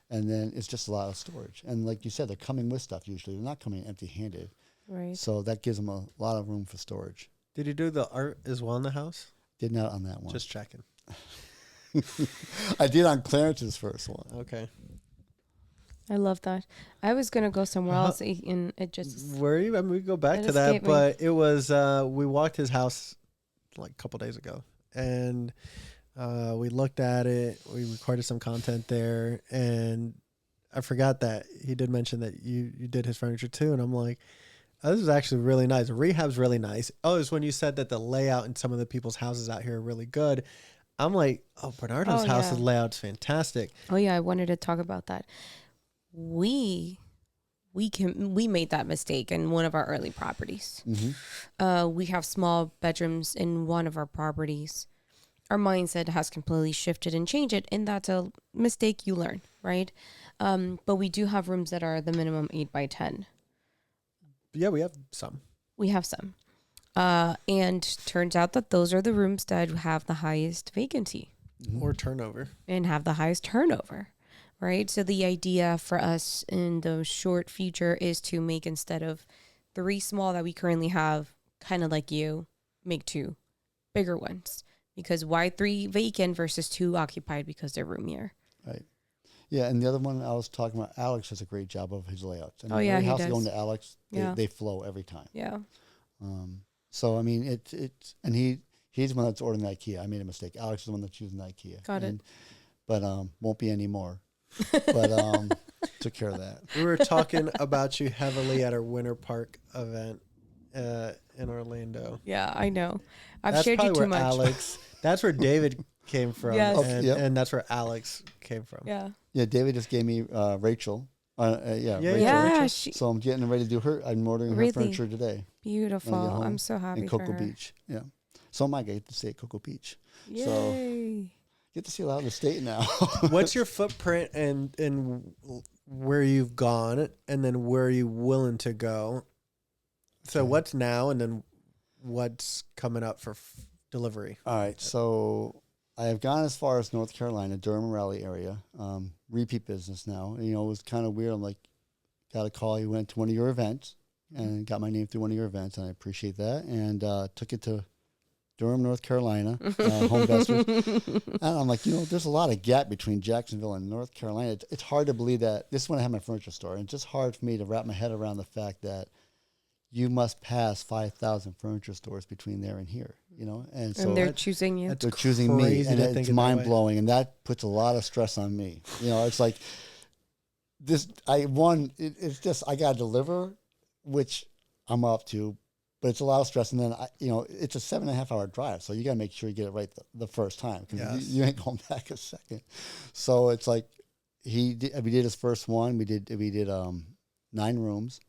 and then it's just a lot of storage. And like you said, they're coming with stuff usually. They're not coming empty-handed. Right. So that gives them a lot of room for storage. Did you do the art as well in the house? Did not on that one. Just checking. I did on Clarence's first one. Okay. I love that. I was going to go somewhere else and it just... Where you? I mean, we go back It to that, escaped me. but it was we walked his house like a couple days ago, and we looked at it. We recorded some content there, and I forgot that he did mention that you did his furniture too, and I'm like, oh, this is actually really nice. The rehab's really nice. Oh, it's when you said that the layout in some of the people's houses out here are really good. I'm like, oh, Bernardo's house's layout's fantastic. Oh, yeah. I wanted to talk about that. We made that mistake in one of our early properties. We have small bedrooms in one of our properties. our mindset has completely shifted and changed it, and that's a mistake you learn, right? But we do have rooms that are the minimum 8x10. Yeah, we have some. We have some. And turns out that those are the rooms that have the highest vacancy. Or turnover. And have the highest turnover, right? So the idea for us in the short future is to make, instead of 3 small that we currently have, kind of like you, make 2 bigger ones. Because why 3 vacant versus 2 occupied because they're roomier? Right. Yeah, and the other one I was talking about, Alex does a great job of his layouts. I mean, he house does. going to Alex, Yeah. they flow every time. Yeah. So I mean, it's and he's the one that's ordering the IKEA. I made a mistake. Alex is the one that's using the IKEA. Got it. But won't be anymore. But took care of that. We were talking about you heavily at our Winter Park event in Orlando. Yeah, I know. I've That's shared you probably too where much. Alex. That's where David came from, Yes. and that's where Alex came from. Yeah. Yeah, David just gave me Rachel. Rachel. Yeah. So I'm getting ready to do her. I'm ordering Really? her furniture today. Beautiful. home I'm so happy in for Cocoa her. Beach. Yeah. So am I. Get to stay at Cocoa Beach. Yay. So get to see a lot of the state now. What's your footprint and where you've gone, and then where are you willing to go? So what's now, and then what's coming up for delivery? All right. So I have gone as far as North Carolina, Durham, Raleigh area. Repeat business now. You know, it was kind of weird. I'm like, got a call. You went to one of your events and got my name through one of your events, and I appreciate that. And took it to Durham, North Carolina, home investors. And I'm like, you know, there's a lot of gap between Jacksonville and North Carolina. It's hard to believe that. This is when I had my furniture store, and it's just hard for me to wrap my head around the fact that you must pass 5,000 furniture stores between there and here, you know? And so they're choosing you. they're choosing me, and it's mind way. blowing, and that puts a lot of stress on me. You know, it's like this. It's just I got to deliver, which I'm up to, but it's a lot of stress. And then it's a 7.5 hour drive, so you got to make sure you get it right the first time, because Yes. you ain't going back a second. So it's like we did his first one. We did 9 rooms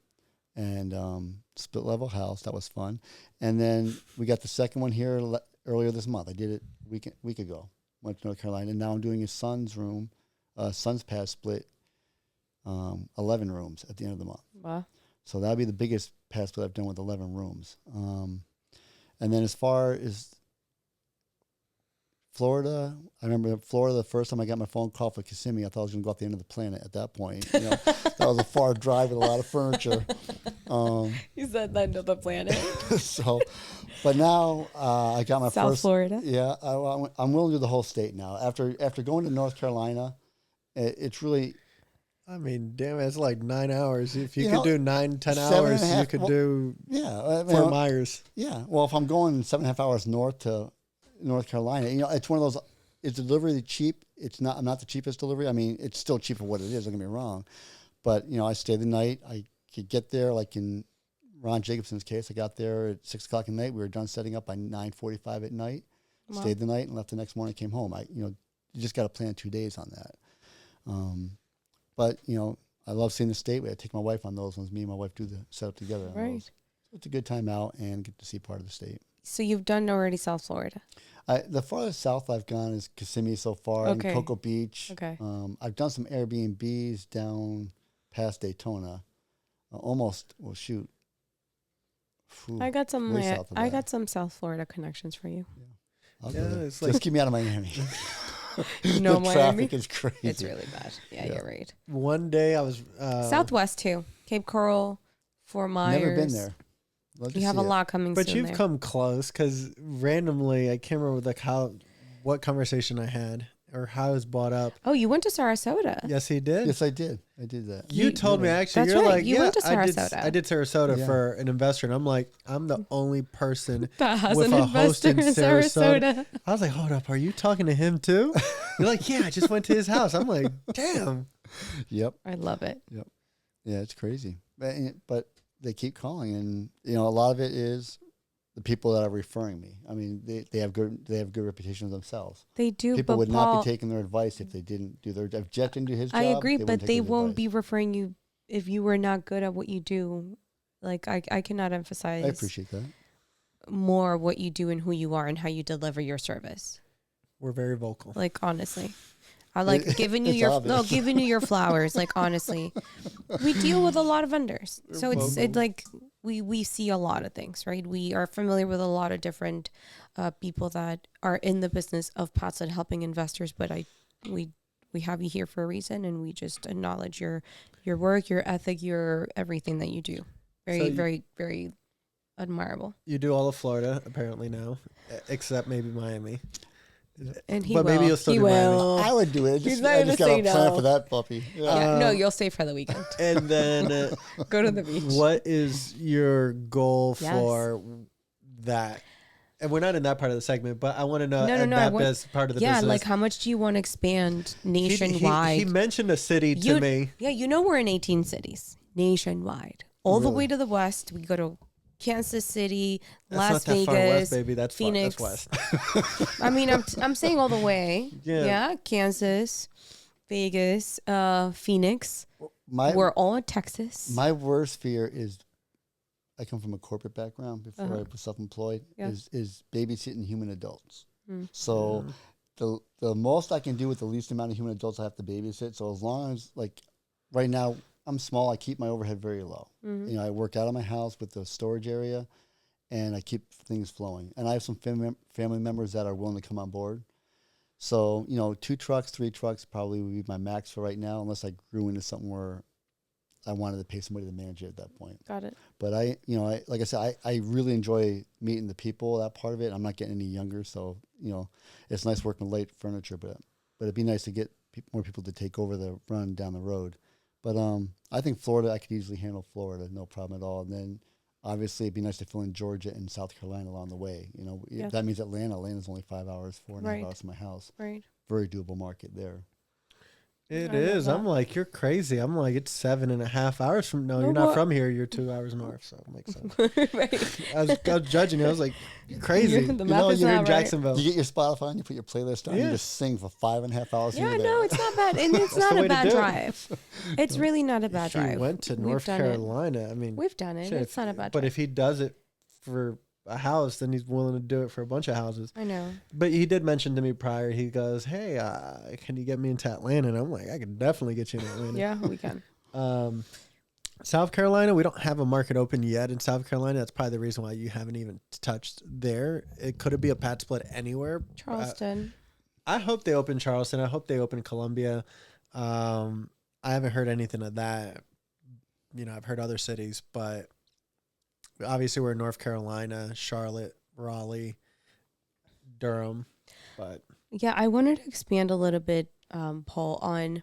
and split level house. That was fun. And then we got the second one here earlier this month. I did it week ago. Went to North Carolina, and now I'm doing his son's room, son's PadSplit, 11 rooms at the end of the month. Wow. So that'll be the biggest PadSplit I've done with 11 rooms. And then as far as Florida, I remember Florida, the first time I got my phone call for Kissimmee, I thought I was going to go off the end of the planet at that point. You know, that was a far drive with a lot of furniture. You said the end of the planet. So, but now I got my South first. Florida. Yeah, I'm willing to do the whole state now. After going to North Carolina, it's really. I mean, damn, it's like 9 hours. If you You could know, do 9-10 7.5 hours, you could do Yeah, Fort Myers. Yeah, well, if I'm going 7.5 hours north to North Carolina, you know, it's one of those. Is delivery cheap? It's not. I'm not the cheapest delivery. I mean, it's still cheap for what it is. Don't get me wrong, but you know, I stayed the night. I could get there, like in Ron Jacobson's case. I got there at 6 o'clock at night. We were done setting up by 9:45 at night. Wow. Stayed the night and left the next morning. Came home. You just got to plan 2 days on that. But you know, I love seeing the state. We had to take my wife on those ones. Me and my wife do the setup together. On Right. those. So it's a good time out and get to see part of the state. So you've done already South Florida. The farthest south I've gone is Kissimmee so far, Okay. and Cocoa Beach. Okay. I've done some Airbnbs down past Daytona. Almost, well, shoot. Phew, I got some. way south of I that. got some South Florida connections for you. I'll Yeah, go there. it's Just like- keep me out of Miami. No, the Miami. traffic is crazy. It's really bad. Yeah, Yeah. you're right. One day I was Southwest too. Cape Coral, Fort Myers. Never been there. Love to You have see a it. lot coming but soon you've there. come close, because randomly I can't remember what conversation I had or how it was brought up. Oh, you went to Sarasota. Yes, he did. Yes, I did. I did that. You told me actually. That's You're right. like, You yeah, went to I did. Sarasota. I did Sarasota Yeah. for an investor, and I'm like, I'm the only person That has with an a host investor in in Sarasota. Sarasota. I was like, hold up, are you talking to him too? You're like, yeah, I just went to his house. I'm like, damn. Yep. I love it. Yeah, it's crazy. But they keep calling, and you know, a lot of it is the people that are referring me. I mean, they have good reputations themselves. They do, People but would Paul, not be taking their advice if they didn't do their. If Jeff didn't do his job, I agree, but wouldn't take they his won't advice. be referring you if you were not good at what you do. Like I cannot emphasize I appreciate that. more what you do and who you are and how you deliver your service. We're very vocal. Like, honestly. I like giving you giving you your flowers. Like, honestly, we deal with a lot of vendors. So it's like we see a lot of things, right? We are familiar with a lot of different people that are in the business of PadSplit helping investors. But we have you here for a reason, and we just acknowledge your work, your ethic, your everything that you do. Very, very admirable. You do all of Florida apparently now, except maybe Miami. And but maybe you'll still do Miami. I would do it. He's I just got to plan no. for that puppy. Yeah, no, you'll stay for the weekend. And then go to the beach. What is your goal for that? And we're not in that part of the segment, but I want to know as part of the business. Yeah, like how much do you want to expand nationwide? He mentioned a city to me. Yeah, we're in 18 cities nationwide. All the way to the west. We go to Kansas City, Las Vegas, far west, baby. That's Phoenix. That's west. I mean, I'm saying all the way. Yeah, Kansas, Vegas, Phoenix. We're all in Texas. My worst fear is, I come from a corporate background before I was self-employed, is babysitting human adults. So the most I can do with the least amount of human adults I have to babysit. So as long as, like, right now, I'm small. I keep my overhead very low. I work out of my house with the storage area, and I keep things flowing. And I have some family members that are willing to come on board. So 2 trucks, 3 trucks probably would be my max for right now, unless I grew into something where I wanted to pay somebody to manage it at that point. Got it. But I like I said, I really enjoy meeting the people. That part of it. I'm not getting any younger, so it's nice working late furniture. But it'd be nice to get more people to take over the run down the road. But I think Florida, I could easily handle Florida, no problem at all. And then obviously it'd be nice to fill in Georgia and South Carolina along the way. That means Atlanta. Atlanta's only 5 hours, 4.5 hours from my house. Right. Very doable market there. It is. I'm like, you're crazy. I'm like, it's 7.5 hours from. No, you're not from here. You're 2 hours north, so it makes sense. Right. I was judging you. I was like, you're crazy. The map is you're not in Jacksonville. You get your Spotify and you put your playlist on. You just sing for 5.5 hours. Yeah, no, it's not bad, and it's not a bad drive. It's really not a bad drive. He went to North Carolina. I mean, we've done it. It's not a bad drive. But if he does it for a house, then he's willing to do it for a bunch of houses. I know. But he did mention to me prior, he goes, hey, can you get me into Atlanta? And I'm like, I can definitely get you in Atlanta. Yeah, we can. South Carolina, we don't have a market open yet in South Carolina. That's probably the reason why you haven't even touched there. Could it be a PadSplit anywhere? Charleston. I hope they open Charleston. I hope they open Columbia. I haven't heard anything of that. I've heard other cities, but obviously we're in North Carolina, Charlotte, Raleigh, Durham. But yeah, I wanted to expand a little bit, Paul, on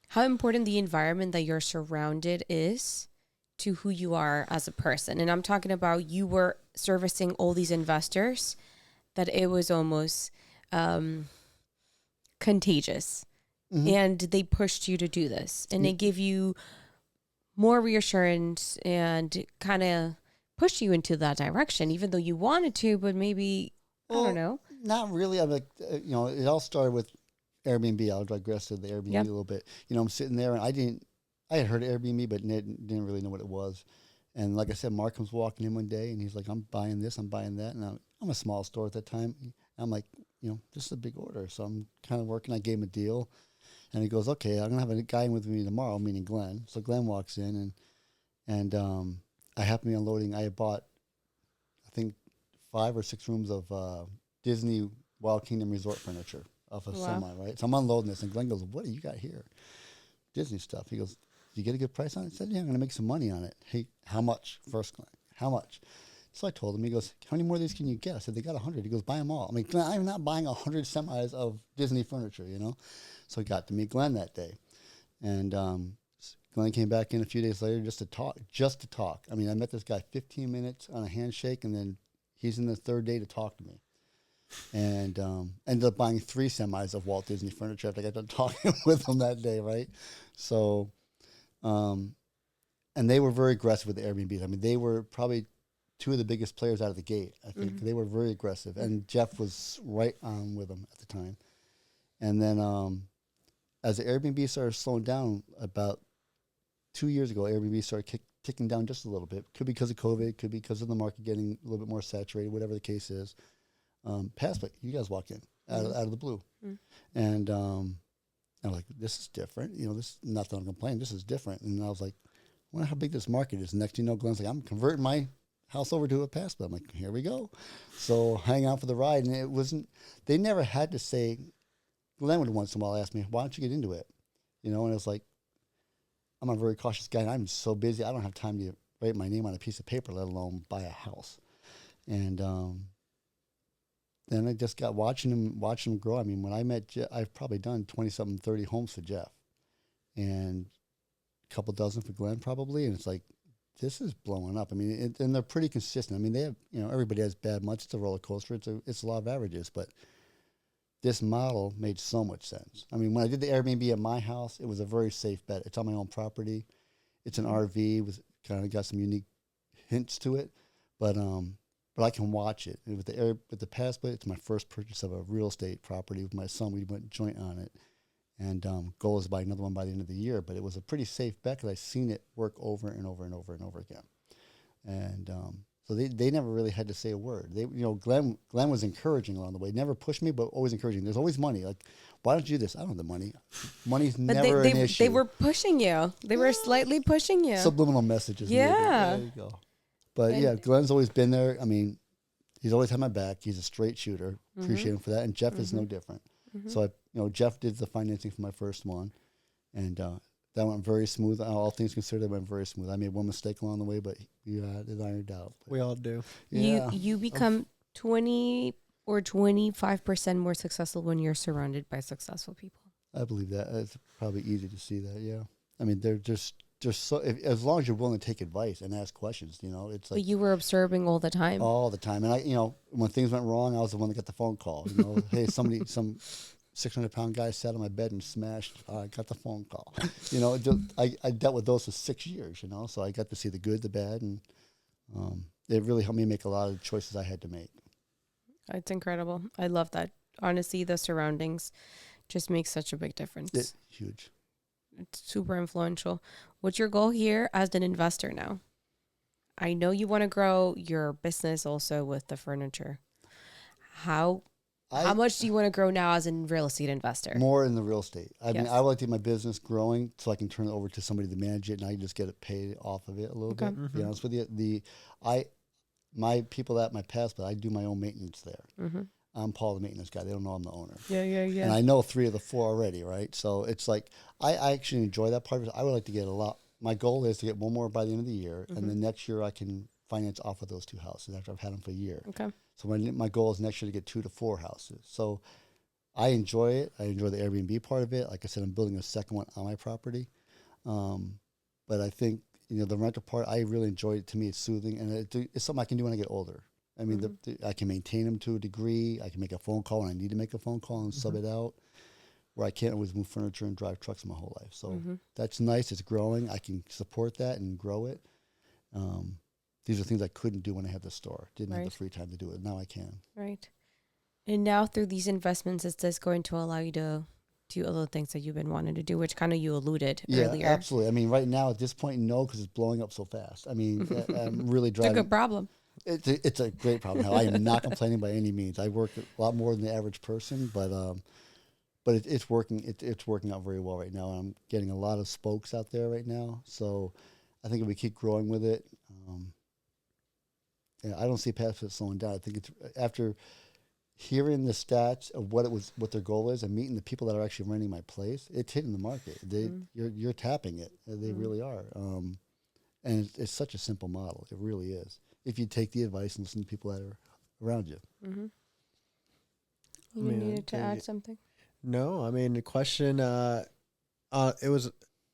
how important the environment that you're surrounded is to who you are as a person. And I'm talking about you were servicing all these investors that it was almost contagious. And they pushed you to do this. And they give you more reassurance and kind of push you into that direction, even though you wanted to, but maybe, I don't know. Not really. I'm like, it all started with Airbnb. I'll digress to the Airbnb a little bit. I'm sitting there and I had heard of Airbnb, but didn't really know what it was. And like I said, Mark comes walking in one day and he's like, I'm buying this, I'm buying that. And I'm a small store at that time. I'm like, this is a big order. So I'm kind of working. I gave him a deal. And he goes, okay, I'm going to have a guy with me tomorrow, meaning Glenn. So Glenn walks in and I happen to be unloading. I had bought, I think, 5 or 6 rooms of Disney Wild Kingdom resort furniture off a semi, right? So I'm unloading this, and Glenn goes, what do you got here? Disney stuff. He goes, did you get a good price on it? I said, yeah, I'm going to make some money on it. Hey, how much? First, Glenn, how much? So I told him, he goes, how many more of these can you get? I said, they got 100. He goes, buy them all. I mean, Glenn, I'm not buying 100 semis of Disney furniture, So I got to meet Glenn that day. And Glenn came back in a few days later just to talk. I mean, I met this guy 15 minutes on a handshake, and then he's in the 3rd day to talk to me. And ended up buying 3 semis of Walt Disney furniture after I got done talking with him that day, right? So, and they were very aggressive with the Airbnbs. I mean, they were probably 2 of the biggest players out of the gate, I think. They were very aggressive. And Jeff was right on with them at the time. And then as the Airbnb started slowing down about 2 years ago, Airbnb started ticking down just a little bit. Could be because of COVID, could be because of the market getting a little bit more saturated, whatever the case is. PadSplit, you guys walk in out of the blue. And I'm like, this is different. You know, this not that I'm complaining. This is different. And I was like, I wonder how big this market is. Next thing you know, Glenn's like, I'm converting my house over to a PadSplit. I'm like, here we go. So hang out for the ride. And it wasn't, they never had to say, Glenn would once in a while ask me, why don't you get into it? You know, and it was like, I'm a very cautious guy, and I'm so busy, I don't have time to write my name on a piece of paper, let alone buy a house. And then I just got watching him grow. I mean, when I met Jeff, I've probably done 20-something, 30 homes for Jeff, and a couple dozen for Glenn probably. And it's like, this is blowing up. I mean, and they're pretty consistent. I mean, they have, you know, everybody has bad months. It's a roller coaster. It's a lot of averages, but this model made so much sense. I mean, when I did the Airbnb at my house, it was a very safe bet. It's on my own property. It's an RV with kind of got some unique hints to it, but I can watch it. And with the PadSplit, it's my first purchase of a real estate property with my son. We went joint on it, and goal is to buy another one by the end of the year. But it was a pretty safe bet because I've seen it work over and over and over and over again. And so they never really had to say a word. They, you know, Glenn was encouraging along the way. Never pushed me, but always encouraging. There's always money. Like, why don't you do this? I don't have the money. Money's But never an issue. they were pushing you. They were slightly pushing you. Subliminal messages. Yeah. Maybe. There you go. But yeah, Glenn's always been there. I mean, he's always had my back. He's a straight shooter. Appreciate him for that. And Jeff is no different. So Jeff did the financing for my first one, and that went very smooth. All things considered, it went very smooth. I made one mistake along the way, but it ironed out. But We all do. yeah. You become 20 or 25% more successful when you're surrounded by successful people. I believe that. It's probably easy to see that. Yeah. I mean, they're just so. As long as you're willing to take advice and ask questions, you know, it's like But you were observing all the time. all the time. And I, you know, when things went wrong, I was the one that got the phone call. You know, hey, some 600-pound guy sat on my bed and smashed. I got the phone call. You know, I dealt with those for 6 years. You know, so I got to see the good, the bad, and it really helped me make a lot of choices I had to make. It's incredible. I love that. Honestly, the surroundings just make such a big difference. It's huge. It's super influential. What's your goal here as an investor now? I know you want to grow your business also with the furniture. How much do you want to grow now as a real estate investor? More in the real estate. I mean, Yes. I would like to get my business growing so I can turn it over to somebody to manage it, and I just get it paid off of it a little bit. To be honest with you, my people at my PadSplit, I do my own maintenance there. I'm Paul, the maintenance guy. They don't know I'm the owner. Yeah. And I know 3 of the 4 already, right? So it's like I actually enjoy that part of it. I would like to get a lot. My goal is to get one more by the end of the year, and then next year I can finance off of those 2 houses after I've had them for a year. Okay. So my goal is next year to get 2 to 4 houses. So I enjoy it. I enjoy the Airbnb part of it. Like I said, I'm building a second one on my property. But I think, you know, the rental part, I really enjoy it. To me, it's soothing, and it's something I can do when I get older. I mean, I can maintain them to a degree. I can make a phone call when I need to make a phone call and sub it out, where I can't always move furniture and drive trucks my whole life. So that's nice. It's growing. I can support that and grow it. These are things I couldn't do when I had the store. Didn't have the free time to do it. Now I can. Right. And now through these investments, is this going to allow you to do other things that you've been wanting to do, which kind of you alluded earlier? Yeah, absolutely. I mean, right now at this point, no, because it's blowing up so fast. I mean, I'm really driving. It's a good problem. It's a great problem. I am not complaining by any means. I work a lot more than the average person, but it's working. It's working out very well right now. I'm getting a lot of spokes out there right now. So I think if we keep growing with it, I don't see PadSplit slowing down. I think it's after hearing the stats of what their goal is, and meeting the people that are actually renting my place, it's hitting the market. You're tapping it. They really are. And it's such a simple model. It really is. If you take the advice and listen to people that are around you. You needed to add something? No, I mean, the question, I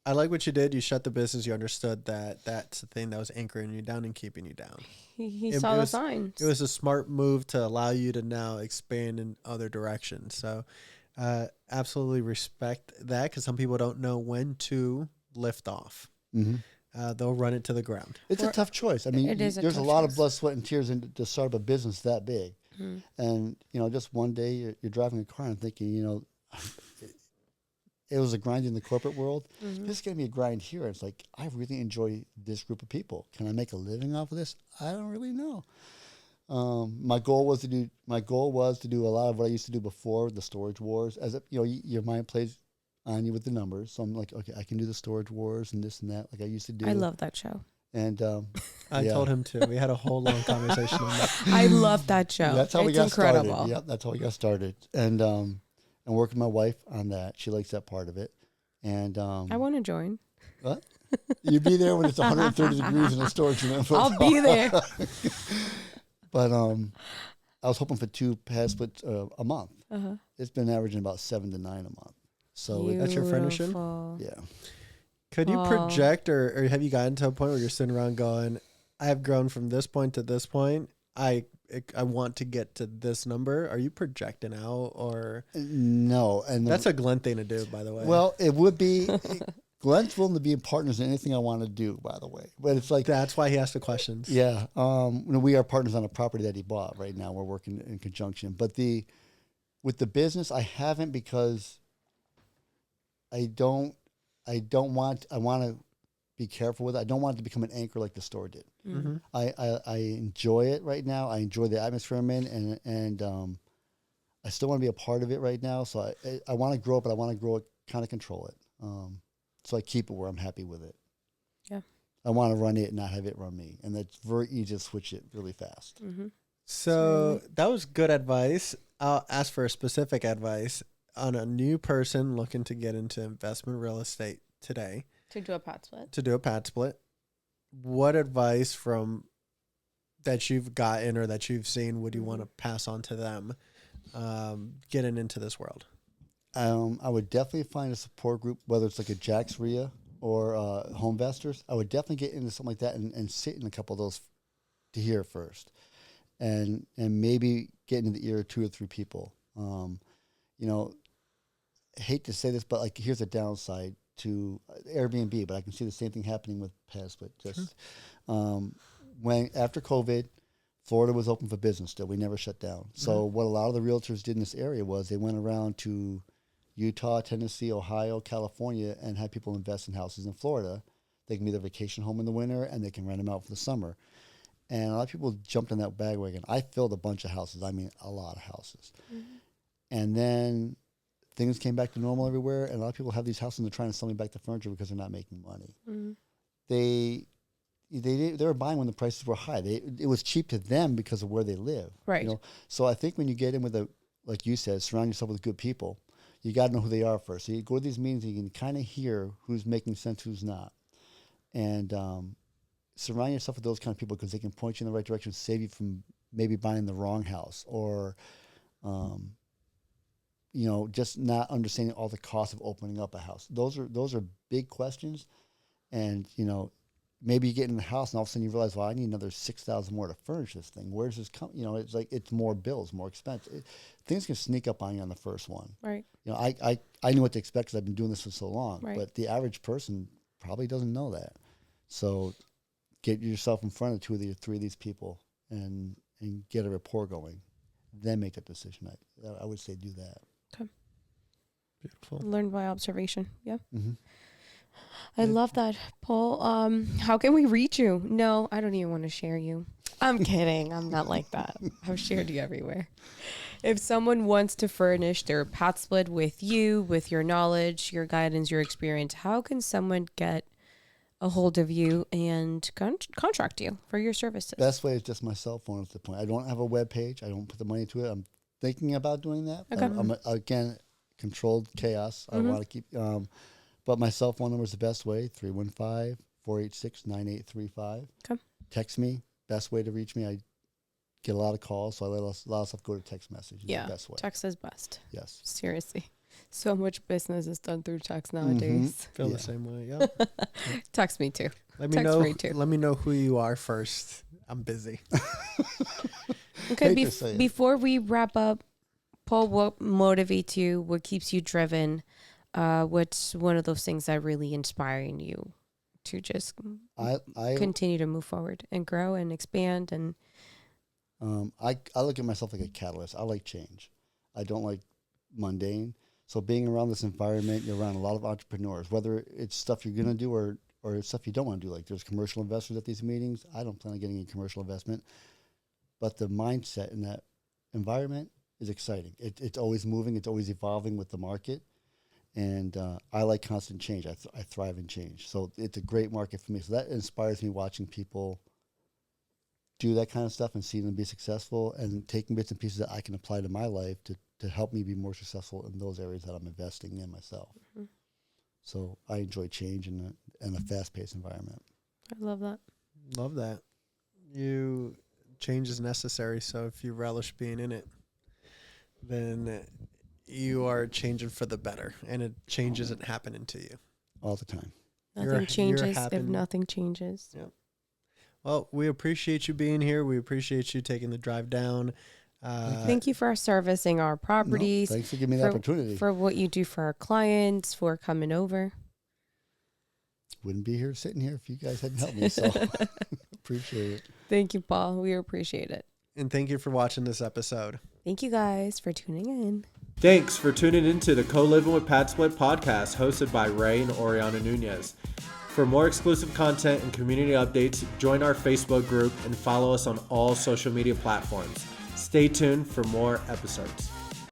like what you did. You shut the business. You understood that that's the thing that was anchoring you down and keeping you down. He saw the signs. It was a smart move to allow you to now expand in other directions. So absolutely respect that, because some people don't know when to lift off. They'll run it to the ground. It's a tough choice. I mean, there's a lot of blood, sweat, and tears to start up a business that big. And, you know, just one day you're driving a car and thinking, you know, it was a grind in the corporate world. This is going to be a grind here. It's like, I really enjoy this group of people. Can I make a living off of this? I don't really know. My goal was to do a lot of what I used to do before, the storage wars. As your mind plays on you with the numbers. So I'm like, okay, I can do the storage wars and this and that, like I used to do. I love that show. And I told him to. We had a whole long conversation on that. I love that show. That's how we got incredible. started. Yep, that's how we got started. And working with my wife on that. She likes that part of it. And I want to join. What? You'd be there when it's 130 degrees in the storage unit. I'll be there. But I was hoping for 2 PadSplits a month. Uh-huh. It's been averaging about 7 to 9 a month. So That's your furnishing? yeah. Could you project, or have you gotten to a point where you're sitting around going, I have grown from this point to this point. I want to get to this number. Are you projecting out, or no? And that's a Glenn thing to do, by the way. Well, it would be. Glenn's willing to be partners in anything I want to do, by the way. But it's like that's why he asked the questions. Yeah, we are partners on a property that he bought right now. We're working in conjunction. But with the business, I haven't because I want to be careful with it. I don't want it to become an anchor like the store did. Mm-hmm. I enjoy it right now. I enjoy the atmosphere I'm in, and I still want to be a part of it right now. So I want to grow it, but I want to grow it, kind of control it. So I keep it where I'm happy with it. Yeah. I want to run it and not have it run me. And that's very easy to switch it really fast. Mm-hmm. So that was good advice. I'll ask for a specific advice on a new person looking to get into investment real estate today. To do a PadSplit. To do a PadSplit. What advice from that you've gotten or that you've seen would you want to pass on to them getting into this world? I would definitely find a support group, whether it's like a Jack's RIA or Home Investors. I would definitely get into something like that and sit in a couple of those to hear it first, and maybe get into the ear of 2 or 3 people. I hate to say this, but like here's a downside to Airbnb, but I can see the same thing happening with PadSplit. Just when after COVID, Florida was open for business still. We never shut down. So what a lot of the realtors did in this area was they went around to Utah, Tennessee, Ohio, California, and had people invest in houses in Florida. They can be their vacation home in the winter, and they can rent them out for the summer. And a lot of people jumped on that bandwagon. I filled a bunch of houses. I mean, a lot of houses. Mm-hmm. And then things came back to normal everywhere, and a lot of people have these houses and they're trying to sell me back the furniture because they're not making money. Mm-hmm. They were buying when the prices were high. It was cheap to them because of where they live. Right. So I think when you get in with like you said, surround yourself with good people. You got to know who they are first. So you go to these meetings and you can kind of hear who's making sense, who's not. And surround yourself with those kind of people because they can point you in the right direction, save you from maybe buying the wrong house or, just not understanding all the costs of opening up a house. Those are big questions. And, maybe you get in the house and all of a sudden you realize, well, I need another $6,000 more to furnish this thing. Where does this come? It's like it's more bills, more expense. Things can sneak up on you on the first one. Right. I knew what to expect because I've been doing this for so long. Right. But the average person probably doesn't know that. So get yourself in front of 2 or 3 of these people and get a rapport going. Then make that decision. I would say do that. Okay. Beautiful. Learn by observation. Yeah. Mm-hmm. I love that, Paul. How can we reach you? No, I don't even want to share you. I'm kidding. I'm not like that. I've shared you everywhere. If someone wants to furnish their PadSplit with you, with your knowledge, your guidance, your experience, how can someone get a hold of you and contract you for your services? Best way is just my cell phone at the point. I don't have a web page. I don't put the money to it. I'm thinking about doing that. Okay. I'm again, controlled chaos. I want to keep... but my cell phone number is the best way, 315-486-9835. Okay. Text me, best way to reach me. I get a lot of calls, so I let a lot of stuff go to text message. Yeah, the best way. text is best. Yes. Seriously. So much business is done through text nowadays. Feel the same way, yeah. Text me too. Let me know who you are first. I'm busy. Okay, before we wrap up, Paul, what motivates you? What keeps you driven? What's one of those things that really inspiring you to just continue to move forward and grow and expand? And I look at myself like a catalyst. I like change. I don't like mundane. So being around this environment, you're around a lot of entrepreneurs, whether it's stuff you're going to do or stuff you don't want to do. Like there's commercial investors at these meetings. I don't plan on getting any commercial investment. but the mindset in that environment is exciting. It's always moving. It's always evolving with the market. And I like constant change. I thrive in change. So it's a great market for me. So that inspires me, watching people do that kind of stuff and seeing them be successful and taking bits and pieces that I can apply to my life to help me be more successful in those areas that I'm investing in myself. Mm-hmm. So I enjoy change in a fast-paced environment. I love that. Love that. Change is necessary. So if you relish being in it, then you are changing for the better, and change isn't happening to you all the time. Nothing changes if nothing changes. Yeah. Well, we appreciate you being here. We appreciate you taking the drive down. Thank you for servicing our properties. Thanks for giving me the opportunity. For what you do for our clients, for coming over. Wouldn't be here sitting here if you guys hadn't helped me, so appreciate it. Thank you, Paul. We appreciate it. And thank you for watching this episode. Thank you guys for tuning in. Thanks for tuning into the Coliving with PadSplit podcast hosted by Ray and Orianna Nunez. For more exclusive content and community updates, join our Facebook group and follow us on all social media platforms. Stay tuned for more episodes.